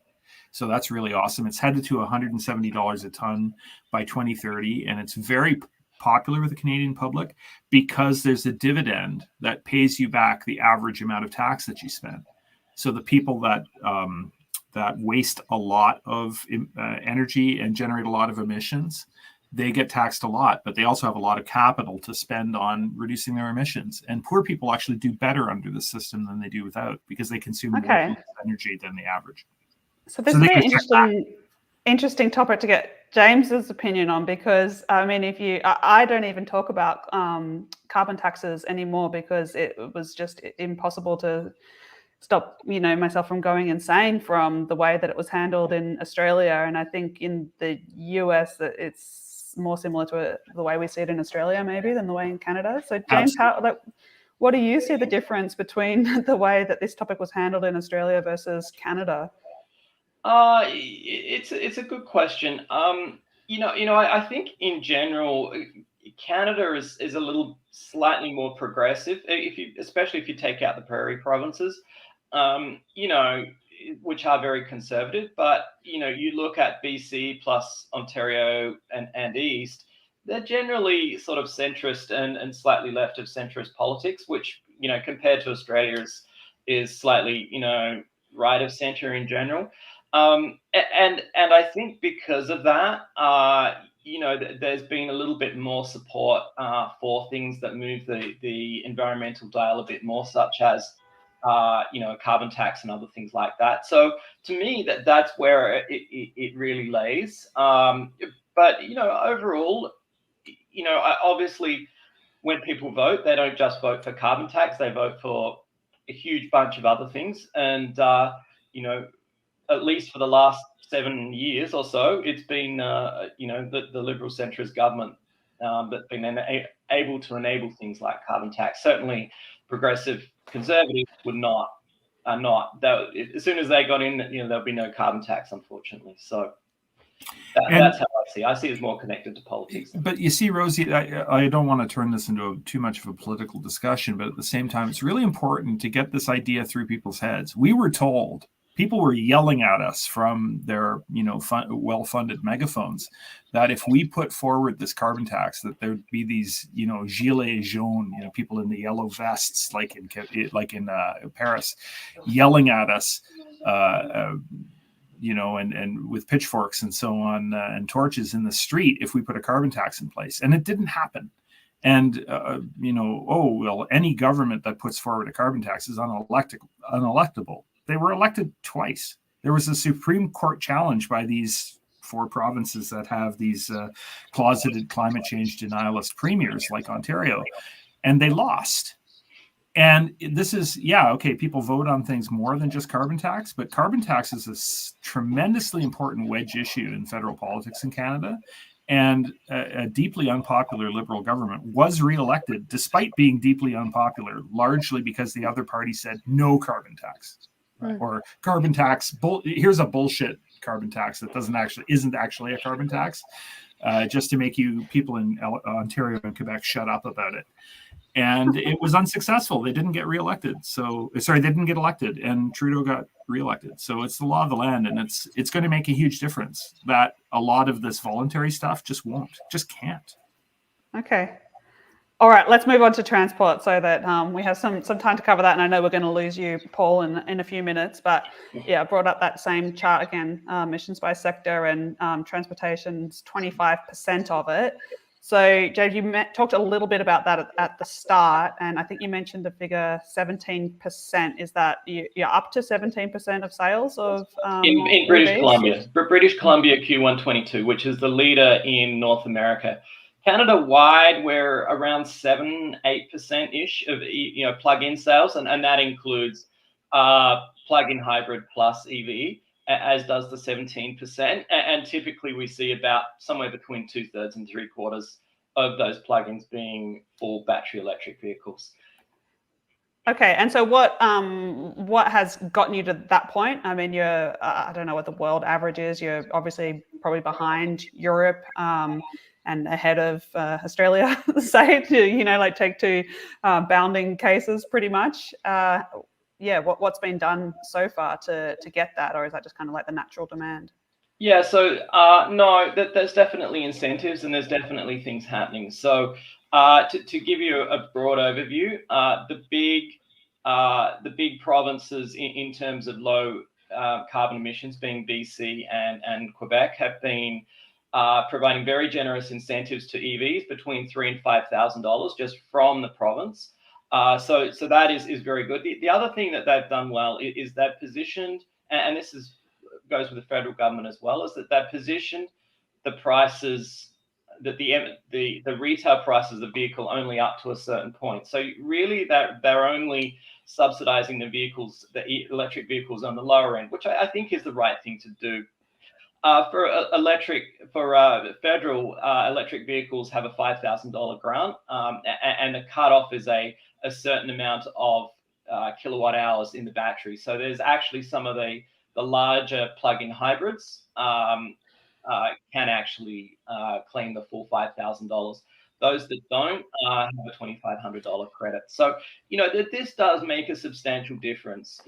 So that's really awesome. It's headed to $170 a ton by 2030. And it's very popular with the Canadian public because there's a dividend that pays you back the average amount of tax that you spend. So the people that waste a lot of energy and generate a lot of emissions, they get taxed a lot, but they also have a lot of capital to spend on reducing their emissions. And poor people actually do better under the system than they do without, because they consume more energy than the average. So this is an interesting topic to get James's opinion on, because I mean, I don't even talk about carbon taxes anymore because it was just impossible to stop myself from going insane from the way that it was handled in Australia. And I think in the US that it's more similar to the way we see it in Australia maybe than the way in Canada. So James, what do you see the difference between the way that this topic was handled in Australia versus Canada? It's a good question. I think in general, Canada is a little slightly more progressive, especially if you take out the prairie provinces, which are very conservative. But you look at BC plus Ontario and East, they're generally sort of centrist and slightly left of centrist politics, which compared to Australia is slightly right of center in general. And I think because of that, there's been a little bit more support for things that move the environmental dial a bit more, such as carbon tax and other things like that. So to me, that's where it really lays. But overall, obviously, when people vote, they don't just vote for carbon tax; they vote for a huge bunch of other things. And at least for the last 7 years or so, it's been the liberal centrist government that's been able to enable things like carbon tax. Certainly, progressive conservatives are not. As soon as they got in, there'll be no carbon tax, unfortunately. So that's how I see it as more connected to politics. But you see, Rosie, I don't want to turn this into too much of a political discussion, but at the same time, it's really important to get this idea through people's heads. We were told, people were yelling at us from their, well-funded megaphones that if we put forward this carbon tax, that there'd be these, gilets jaunes, people in the yellow vests, like in Paris, yelling at us, and with pitchforks and so on, and torches in the street if we put a carbon tax in place. And it didn't happen. And, any government that puts forward a carbon tax is unelectable. They were elected twice. There was a Supreme Court challenge by these 4 provinces that have these closeted climate change denialist premiers like Ontario, and they lost. And this is, people vote on things more than just carbon tax, but carbon tax is a tremendously important wedge issue in federal politics in Canada. And a deeply unpopular Liberal government was reelected despite being deeply unpopular, largely because the other party said no carbon tax. Right. Or carbon tax. Here's a bullshit carbon tax that isn't actually a carbon tax, just to make people in Ontario and Quebec shut up about it. And it was unsuccessful. They didn't get reelected. They didn't get elected, and Trudeau got reelected. So it's the law of the land, and it's going to make a huge difference that a lot of this voluntary stuff just can't. Okay. All right, let's move on to transport so that we have some time to cover that. And I know we're going to lose you, Paul, in a few minutes. But yeah, I brought up that same chart again, emissions by sector, and transportation's 25% of it. So, Jade, you talked a little bit about that at the start, and I think you mentioned the figure 17%. Is that you're up to 17% of sales of in British EVs? Columbia, British Columbia Q122, which is the leader in North America. Canada-wide, we're around 7-8% of plug-in sales, and that includes plug-in hybrid plus EV, as does the 17%. And typically, we see about somewhere between 2/3 and 3/4 of those plug-ins being full battery electric vehicles. Okay, and so what has gotten you to that point? I mean, you're I don't know what the world average is. You're obviously probably behind Europe and ahead of Australia, say, like take two bounding cases pretty much. Yeah, what's been done so far to get that, or is that just kind of like the natural demand? Yeah, so no, there's definitely incentives and there's definitely things happening. So to give you a broad overview, the big provinces in terms of low carbon emissions, being BC and Quebec, have been providing very generous incentives to EVs between $3,000 and $5,000 just from the province. So that is very good. The other thing that they've done well is they've positioned, and this goes with the federal government as well, is that they've positioned the prices, that the retail prices of the vehicle only up to a certain point. So really they're only subsidizing the electric vehicles on the lower end, which I think is the right thing to do. Federal electric vehicles have a $5,000 grant, and the cutoff is a certain amount of kilowatt hours in the battery. So there's actually some of the larger plug-in hybrids can actually claim the full $5,000. Those that don't have a $2,500 credit. So this does make a substantial difference.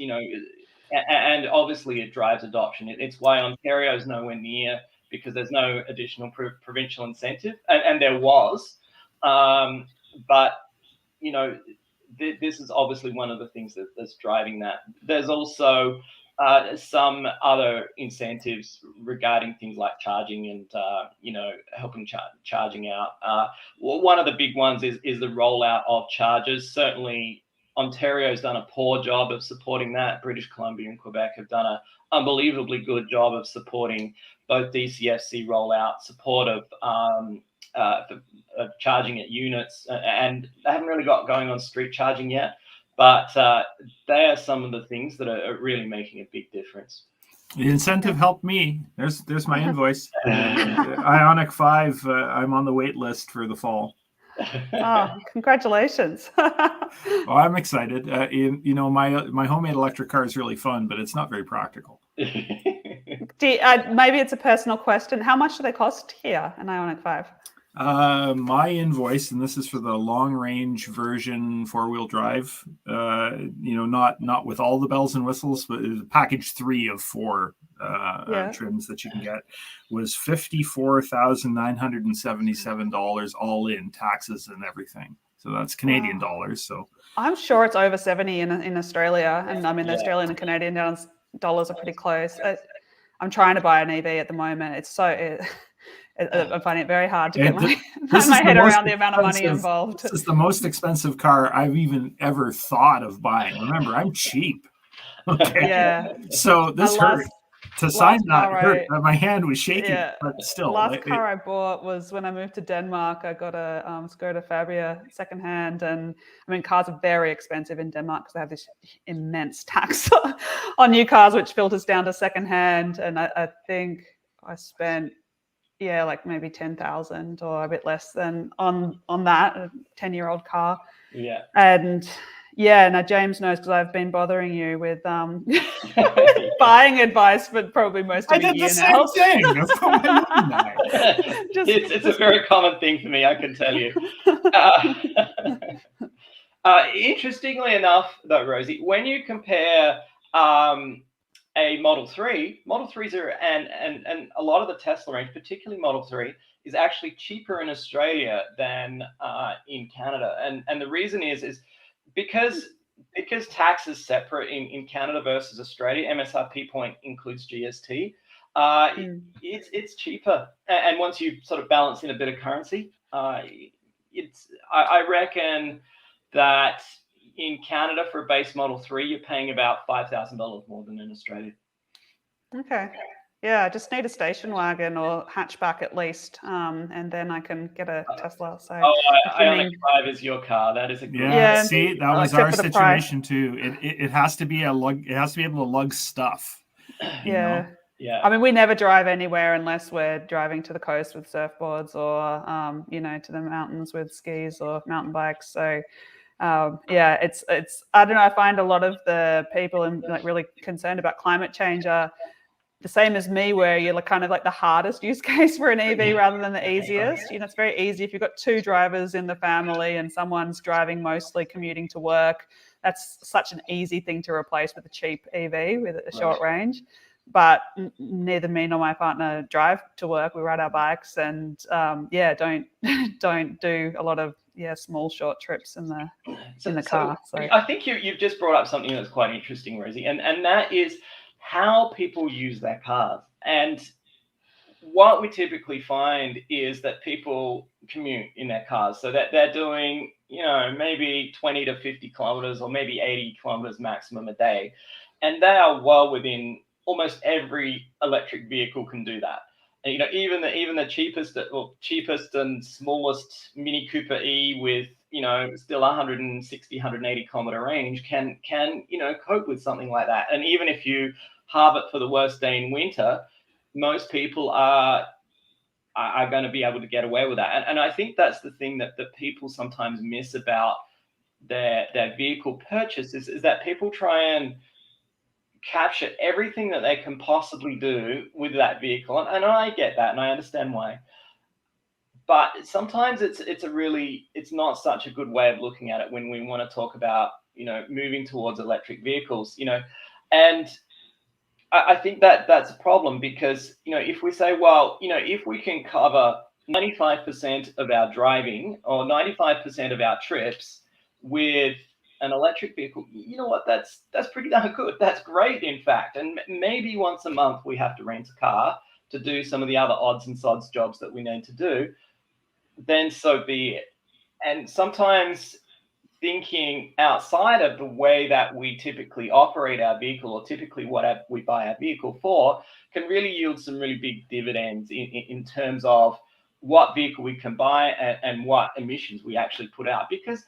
And obviously it drives adoption. It's why Ontario is nowhere near, because there's no additional provincial incentive, and there was, but this is obviously one of the things that's driving that. There's also some other incentives regarding things like charging and helping charging out. One of the big ones is the rollout of chargers. Certainly Ontario's done a poor job of supporting that. British Columbia and Quebec have done an unbelievably good job of supporting both DCFC rollout, support of charging at units, and they haven't really got going on street charging yet. But they are some of the things that are really making a big difference. The incentive helped me. There's my invoice. Ioniq 5, I'm on the wait list for the fall. Oh, congratulations. Well, I'm excited. My homemade electric car is really fun, but it's not very practical. Maybe it's a personal question. How much do they cost here, an Ioniq 5? My invoice, and this is for the long range version 4-wheel drive, not with all the bells and whistles, but package 3 of 4 trims that you can get, was $54,977 all in, taxes and everything. So that's Canadian dollars. So I'm sure it's over 70 in Australia, and I mean the Australian and Canadian dollars are pretty close. I'm trying to buy an EV at the moment. I'm finding it very hard to get my head around the amount of money involved. This is the most expensive car I've even ever thought of buying. Remember, I'm cheap. Okay. Yeah. So this hurt. To sign that hurt. My hand was shaking, but still. The last car I bought was when I moved to Denmark. I got a Skoda Fabia secondhand, and I mean cars are very expensive in Denmark because they have this immense tax on new cars, which filters down to secondhand. And I think I spent like maybe 10,000 or a bit less than on that, a 10-year-old car. Yeah. And now James knows because I've been bothering you with buying advice for probably most of the year now. It's a very common thing for me, I can tell you. Interestingly enough, though, Rosie, when you compare a Model 3, Model 3s are, and a lot of the Tesla range, particularly Model 3, is actually cheaper in Australia than in Canada. And the reason is because tax is separate in Canada versus Australia. MSRP point includes GST. It's cheaper, and once you sort of balance in a bit of currency, I reckon that in Canada for a base Model 3, you're paying about $5,000 more than in Australia. Okay. Yeah, I just need a station wagon or hatchback at least, and then I can get a Tesla. So Ioniq 5 is your car. That is a good yeah. See, that was our situation too. It has to be a lug. It has to be able to lug stuff. Yeah. Yeah. I mean, we never drive anywhere unless we're driving to the coast with surfboards or, to the mountains with skis or mountain bikes. So, yeah, it's. I don't know. I find a lot of the people like really concerned about climate change are the same as me, where you're kind of like the hardest use case for an EV rather than the easiest. It's very easy if you've got 2 drivers in the family and someone's driving mostly commuting to work. That's such an easy thing to replace with a cheap EV with a short range. But neither me nor my partner drive to work. We ride our bikes and don't do a lot of small short trips in the car. So I think you've just brought up something that's quite interesting, Rosie, and that is how people use their cars. And what we typically find is that people commute in their cars, so that they're doing maybe 20 to 50 kilometers or maybe 80 kilometers maximum a day, and they are well within almost every electric vehicle can do that. And, even the cheapest and smallest Mini Cooper E with still 160, 180 kilometer range can cope with something like that. And even if you halve it for the worst day in winter, most people are going to be able to get away with that. And I think that's the thing that people sometimes miss about their vehicle purchase is that people try and capture everything that they can possibly do with that vehicle, and I get that and I understand why, but sometimes it's not such a good way of looking at it when we want to talk about moving towards electric vehicles, and I think that's a problem, because if we say, well, if we can cover 95% of our driving or 95% of our trips with an electric vehicle, you know what? That's pretty darn good. That's great, in fact. And maybe once a month we have to rent a car to do some of the other odds and sods jobs that we need to do. Then so be it. And sometimes thinking outside of the way that we typically operate our vehicle, or typically what we buy our vehicle for, can really yield some really big dividends in terms of what vehicle we can buy and what emissions we actually put out. Because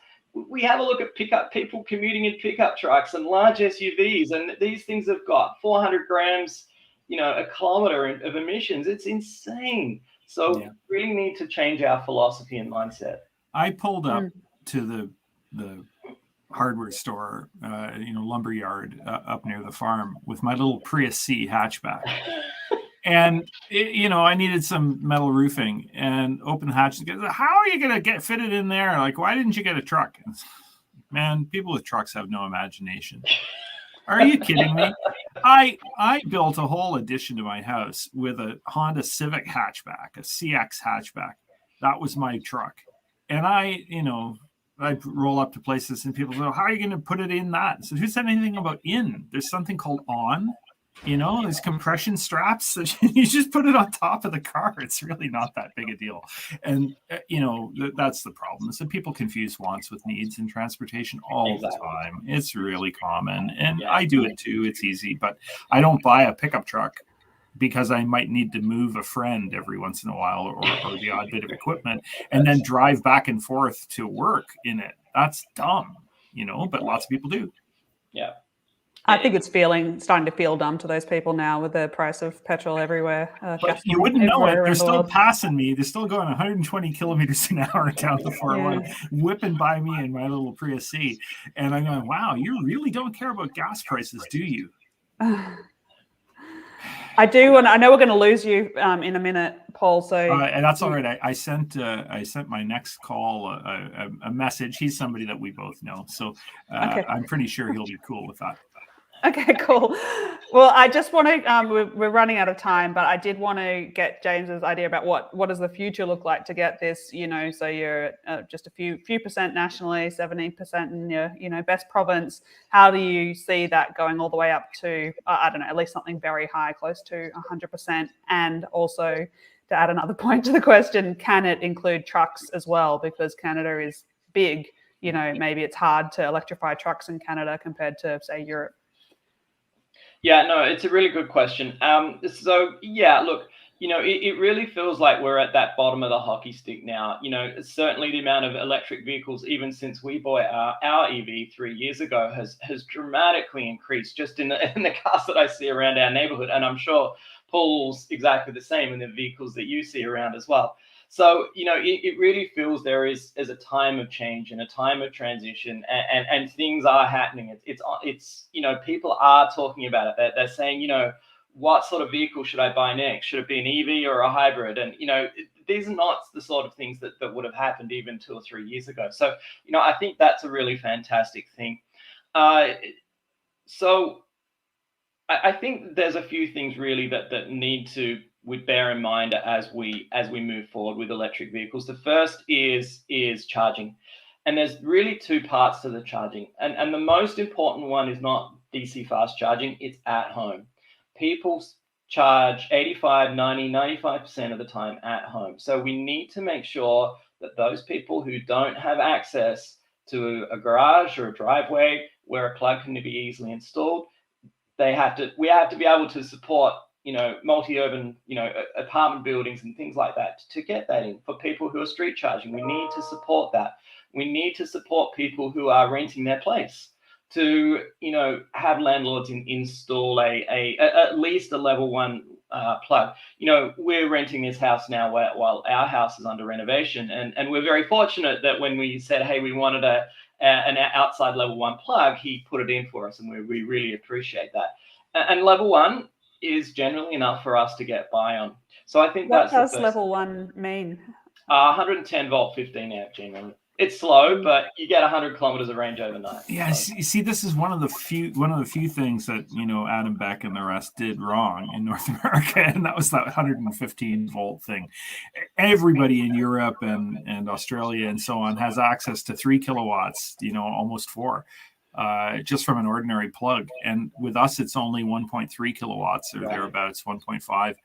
we have a look at people commuting in pickup trucks and large SUVs, and these things have got 400 grams, a kilometer of emissions. It's insane. So we really need to change our philosophy and mindset. I pulled up to the hardware store, lumber yard up near the farm with my little Prius C hatchback. And, I needed some metal roofing, and open the hatch and go, how are you going to get fitted in there? Like, why didn't you get a truck? And, man, people with trucks have no imagination. Are you kidding me? I built a whole addition to my house with a Honda Civic hatchback, a CX hatchback. That was my truck. And I roll up to places and people go, how are you going to put it in that? So who said anything about in? There's something called on. There's compression straps that you just put it on top of the car. It's really not that big a deal. And, that's the problem. So people confuse wants with needs in transportation all the time. It's really common. And I do it too. It's easy. But I don't buy a pickup truck because I might need to move a friend every once in a while or the odd bit of equipment and then drive back and forth to work in it. That's dumb, but lots of people do. Yeah. I think it's starting to feel dumb to those people now with the price of petrol everywhere. But you wouldn't know it. They're still passing me. They're still going 120 kilometers an hour down the 401, whipping by me in my little Prius C. And I'm going, wow, you really don't care about gas prices, do you? I do, and I know we're going to lose you in a minute, Paul. So and that's all right. I sent my next call a message. He's somebody that we both know, so I'm pretty sure he'll be cool with that. Okay, cool. Well, I just want to, we're running out of time, but I did want to get James's idea about what does the future look like to get this, so you're just a few percent nationally, 17% in your, best province. How do you see that going all the way up to, I don't know, at least something very high, close to 100%? And also, to add another point to the question, can it include trucks as well? Because Canada is big, maybe it's hard to electrify trucks in Canada compared to, say, Europe. Yeah, no, it's a really good question. So yeah, look, it really feels like we're at that bottom of the hockey stick now. Certainly the amount of electric vehicles, even since we bought our EV 3 years ago, has dramatically increased just in the cars that I see around our neighborhood, and I'm sure Paul's exactly the same in the vehicles that you see around as well. So, it really feels there is a time of change and a time of transition, and things are happening. It's people are talking about it. They're saying, what sort of vehicle should I buy next? Should it be an EV or a hybrid? And, these are not the sort of things that would have happened even 2 or 3 years ago. So, I think that's a really fantastic thing. So I think there's a few things really that need to bear in mind as we move forward with electric vehicles. The first is charging, and there's really two parts to the charging, and the most important one is not DC fast charging, it's at home. People charge 85, 90, 95% of the time at home. So we need to make sure that those people who don't have access to a garage or a driveway where a plug can be easily installed, we have to be able to support, multi-urban, apartment buildings and things like that to get that in. For people who are street charging, we need to support that. We need to support people who are renting their place to, have landlords install at least a level 1 plug. We're renting this house now while our house is under renovation, and we're very fortunate that when we said, hey, we wanted an outside level 1 plug, he put it in for us, and we really appreciate that. And level 1 is generally enough for us to get by on. So I think what does level 1 mean? 110 volt, 15 amp generally. It's slow, but you get 100 kilometers of range overnight. Yeah, so. See, this is one of the few things that Adam Beck and the rest did wrong in North America, and that was that 115 volt thing. Everybody in Europe and Australia and so on has access to 3 kilowatts, almost 4. Just from an ordinary plug, and with us it's only 1.3 kilowatts or thereabouts, 1.5.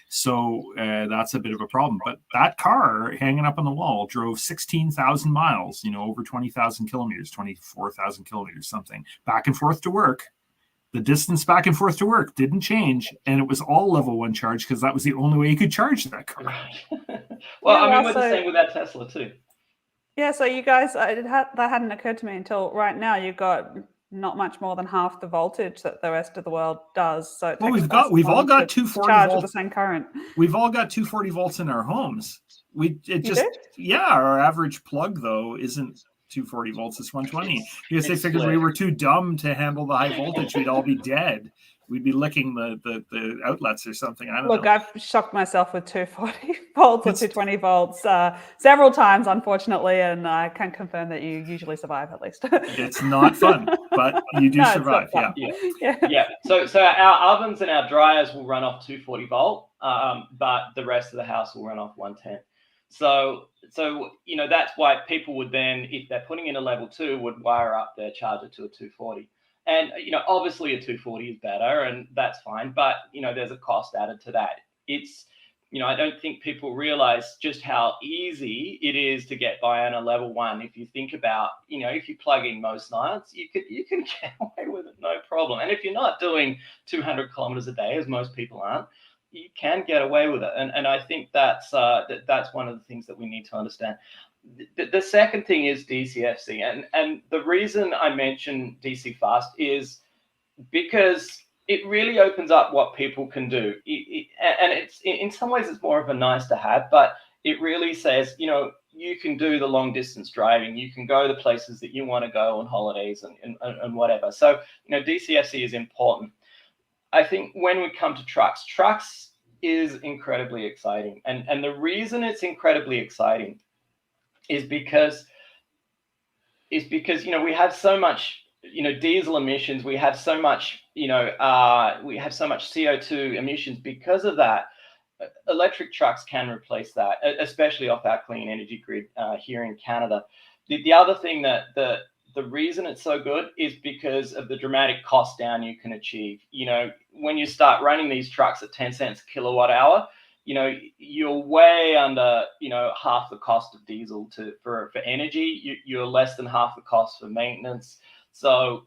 So that's a bit of a problem. But that car hanging up on the wall drove 16,000 miles, over 20,000 kilometers, 24,000 kilometers, something, back and forth to work. The distance back and forth to work didn't change, and it was all level 1 charge because that was the only way you could charge that car. Well, we're the same with that Tesla too. Yeah, so you guys, that hadn't occurred to me until right now. You've got not much more than half the voltage that the rest of the world does. So we've all got 240 charge volts. With the same current. We've all got 240 volts in our homes. Our average plug though isn't 240 volts. It's 120 because they figured we were too dumb to handle the high voltage. We'd all be dead. We'd be licking the outlets or something. I don't know. Look, I've shocked myself with 240 volts or 220 volts several times, unfortunately, and I can confirm that you usually survive at least. It's not fun, but you do survive. Yeah. So our ovens and our dryers will run off 240 volt, but the rest of the house will run off 110. So that's why people would then, if they're putting in a level 2, would wire up their charger to a 240. And, obviously a 240 is better, and that's fine. But, there's a cost added to that. It's, I don't think people realize just how easy it is to get by on a level 1. If you think about, if you plug in most nights, you can get away with it, no problem. And if you're not doing 200 kilometers a day, as most people aren't, you can get away with it. And I think that's one of the things that we need to understand. The second thing is DCFC, and the reason I mention DC fast is because it really opens up what people can do. And it's in some ways it's more of a nice to have, but it really says, you can do the long distance driving, you can go the places that you want to go on holidays and whatever. So, DCFC is important. I think when we come to trucks is incredibly exciting. And the reason it's incredibly exciting is because we have so much diesel emissions, we have so much, we have so much CO2 emissions because of that. Electric trucks can replace that, especially off our clean energy grid here in Canada. The other thing that the reason it's so good is because of the dramatic cost down you can achieve. When you start running these trucks at 10 cents a kilowatt hour, you're way under, half the cost of diesel for energy. You're less than half the cost for maintenance. So,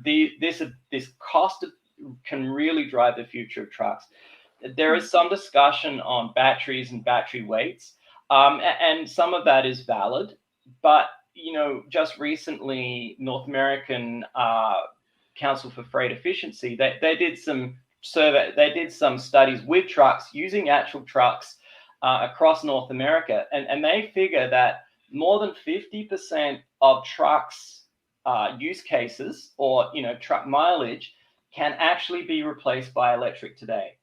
this cost can really drive the future of trucks. There is some discussion on batteries and battery weights, and some of that is valid. But, just recently, North American Council for Freight Efficiency, they did some survey. They did some studies with trucks, using actual trucks across North America, and they figure that more than 50% of trucks use cases or truck mileage can actually be replaced by electric today.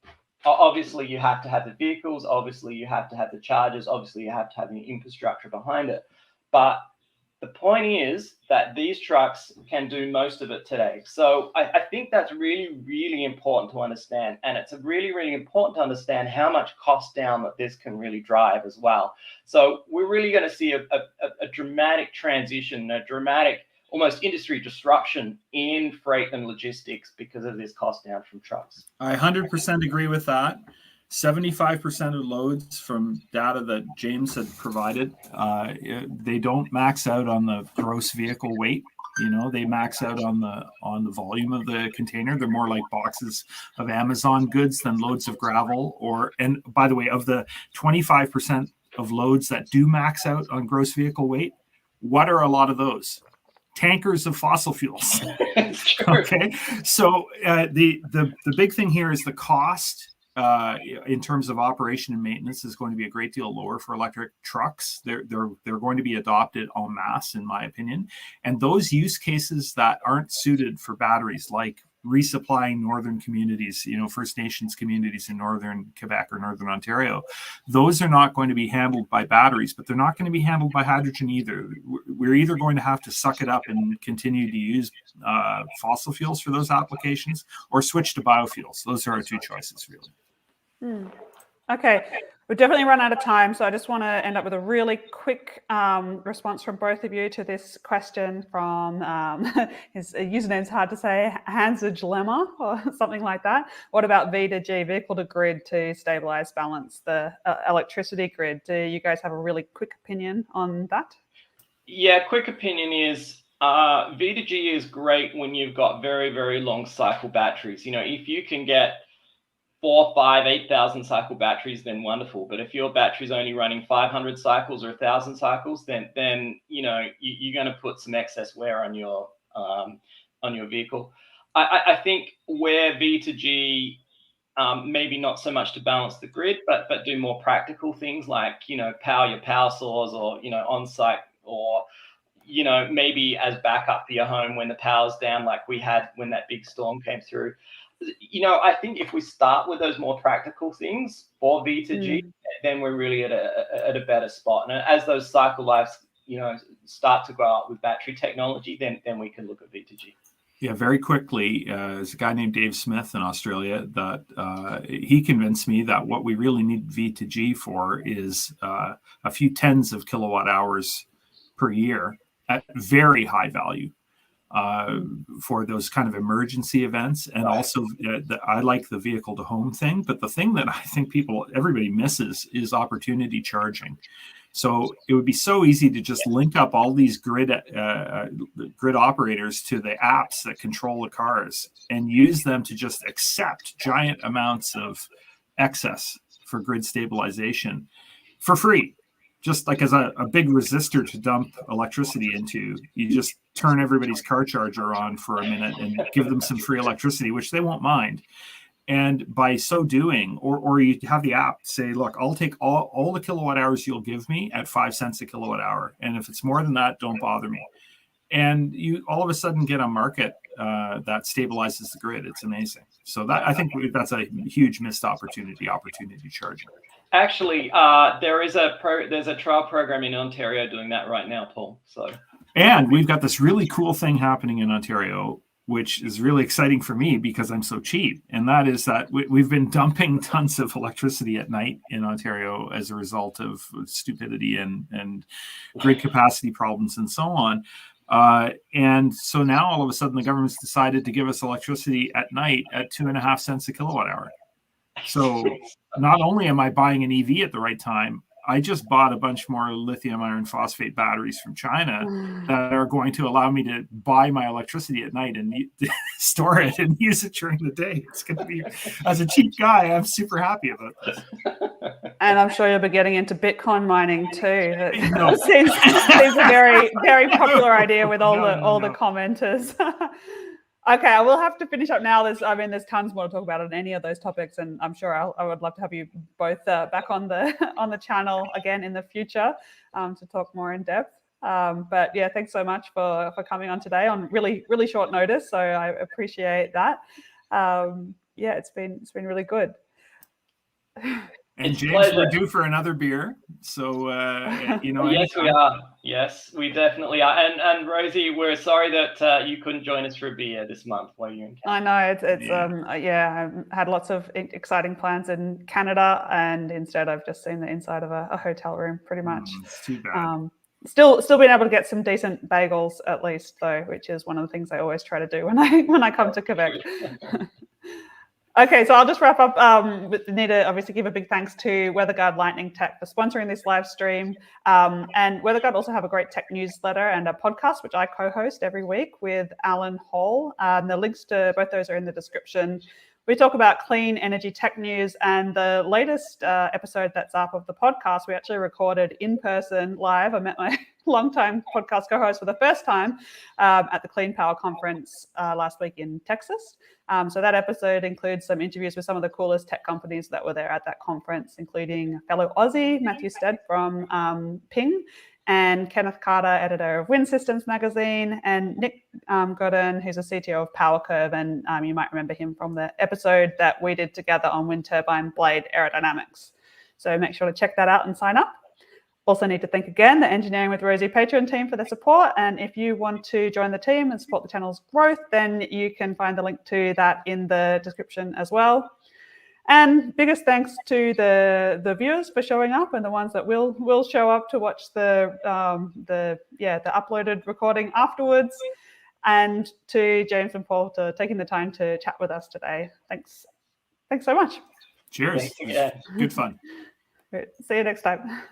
Obviously, you have to have the vehicles. Obviously, you have to have the chargers. Obviously, you have to have the infrastructure behind it. But the point is that these trucks can do most of it today. So I think that's really, really important to understand. And it's really, really important to understand how much cost down that this can really drive as well. So we're really going to see a dramatic transition, a dramatic almost industry disruption in freight and logistics because of this cost down from trucks. I 100% agree with that. 75% of loads from data that James had provided, they don't max out on the gross vehicle weight. They max out on the volume of the container. They're more like boxes of Amazon goods than loads of gravel. And by the way, of the 25% of loads that do max out on gross vehicle weight, what are a lot of those? Tankers of fossil fuels. Okay, so the big thing here is the cost in terms of operation and maintenance is going to be a great deal lower for electric trucks. They're going to be adopted en masse, in my opinion. And those use cases that aren't suited for batteries, like resupplying northern communities, First Nations communities in northern Quebec or northern Ontario, those are not going to be handled by batteries, but they're not going to be handled by hydrogen either. We're either going to have to suck it up and continue to use fossil fuels for those applications, or switch to biofuels. Those are our two choices, really. Okay, we've definitely run out of time, so I just want to end up with a really quick response from both of you to this question from his username's hard to say, Hansage Lemma or something like that. What about V2G, vehicle to grid, to stabilize, balance the electricity grid? Do you guys have a really quick opinion on that? Yeah, quick opinion is V2G is great when you've got very, very long cycle batteries. If you can get 4, 5, 8,000 cycle batteries, then wonderful. But if your battery's only running 500 cycles or 1,000 cycles, then you're going to put some excess wear on your vehicle. I think where V2G maybe not so much to balance the grid, but do more practical things like power your power saws, or on site, or maybe as backup for your home when the power's down, like we had when that big storm came through. I think if we start with those more practical things for V2G, then we're really at a better spot. And as those cycle lives, start to go up with battery technology, then we can look at V2G. Yeah, very quickly, there's a guy named Dave Smith in Australia that he convinced me that what we really need V2G for is a few tens of kilowatt hours per year at very high value. For those kind of emergency events. And also I like the vehicle to home thing, but the thing that I think everybody misses is opportunity charging. So it would be so easy to just link up all these grid operators to the apps that control the cars and use them to just accept giant amounts of excess for grid stabilization for free. Just like as a big resistor to dump electricity into, you just turn everybody's car charger on for a minute and give them some free electricity, which they won't mind. And by so doing, or you have the app say, look, I'll take all the kilowatt hours you'll give me at 5 cents a kilowatt hour. And if it's more than that, don't bother me. And you all of a sudden get a market that stabilizes the grid. It's amazing. So I think that's a huge missed opportunity charging. Actually, there's a trial program in Ontario doing that right now, Paul. So And we've got this really cool thing happening in Ontario, which is really exciting for me because I'm so cheap. And that is that we've been dumping tons of electricity at night in Ontario as a result of stupidity and grid capacity problems and so on. And so now all of a sudden the government's decided to give us electricity at night at 2.5 cents a kilowatt hour. So not only am I buying an EV at the right time, I just bought a bunch more lithium iron phosphate batteries from China that are going to allow me to buy my electricity at night and store it and use it during the day. It's going to be, as a cheap guy, I'm super happy about this. And I'm sure you'll be getting into Bitcoin mining too. No. seems a very, very popular idea with all the commenters. Okay, I will have to finish up now. There's tons more to talk about on any of those topics, and I'm sure I would love to have you both back on the channel again in the future to talk more in depth. But yeah, thanks so much for coming on today on really, really short notice. So I appreciate that. Yeah, it's been really good. And James, we're due for another beer, so Yes, we are. Yes, we definitely are. And Rosie, we're sorry that you couldn't join us for a beer this month while you're in Canada. I know I had lots of exciting plans in Canada, and instead I've just seen the inside of a hotel room, pretty much. It's too bad. Still being able to get some decent bagels at least, though, which is one of the things I always try to do when I come to Quebec. Okay, so I'll just wrap up. Need to obviously give a big thanks to WeatherGuard Lightning Tech for sponsoring this live stream. And WeatherGuard also have a great tech newsletter and a podcast, which I co-host every week with Alan Hall. The links to both those are in the description. We talk about clean energy tech news, and the latest episode that's up of the podcast, we actually recorded in person live. I met my longtime podcast co-host for the first time at the Clean Power Conference last week in Texas. So that episode includes some interviews with some of the coolest tech companies that were there at that conference, including fellow Aussie Matthew Stead from Ping, and Kenneth Carter, editor of Wind Systems magazine, and Nick Godden, who's a CTO of Power Curve, and you might remember him from the episode that we did together on wind turbine blade aerodynamics. So make sure to check that out and sign up. Also need to thank again the Engineering with Rosie Patreon team for their support, and if you want to join the team and support the channel's growth, then you can find the link to that in the description as well. And biggest thanks to the viewers for showing up, and the ones that will show up to watch the uploaded recording afterwards, and to James and Paul for taking the time to chat with us today. Thanks so much. Cheers. Good fun. See you next time.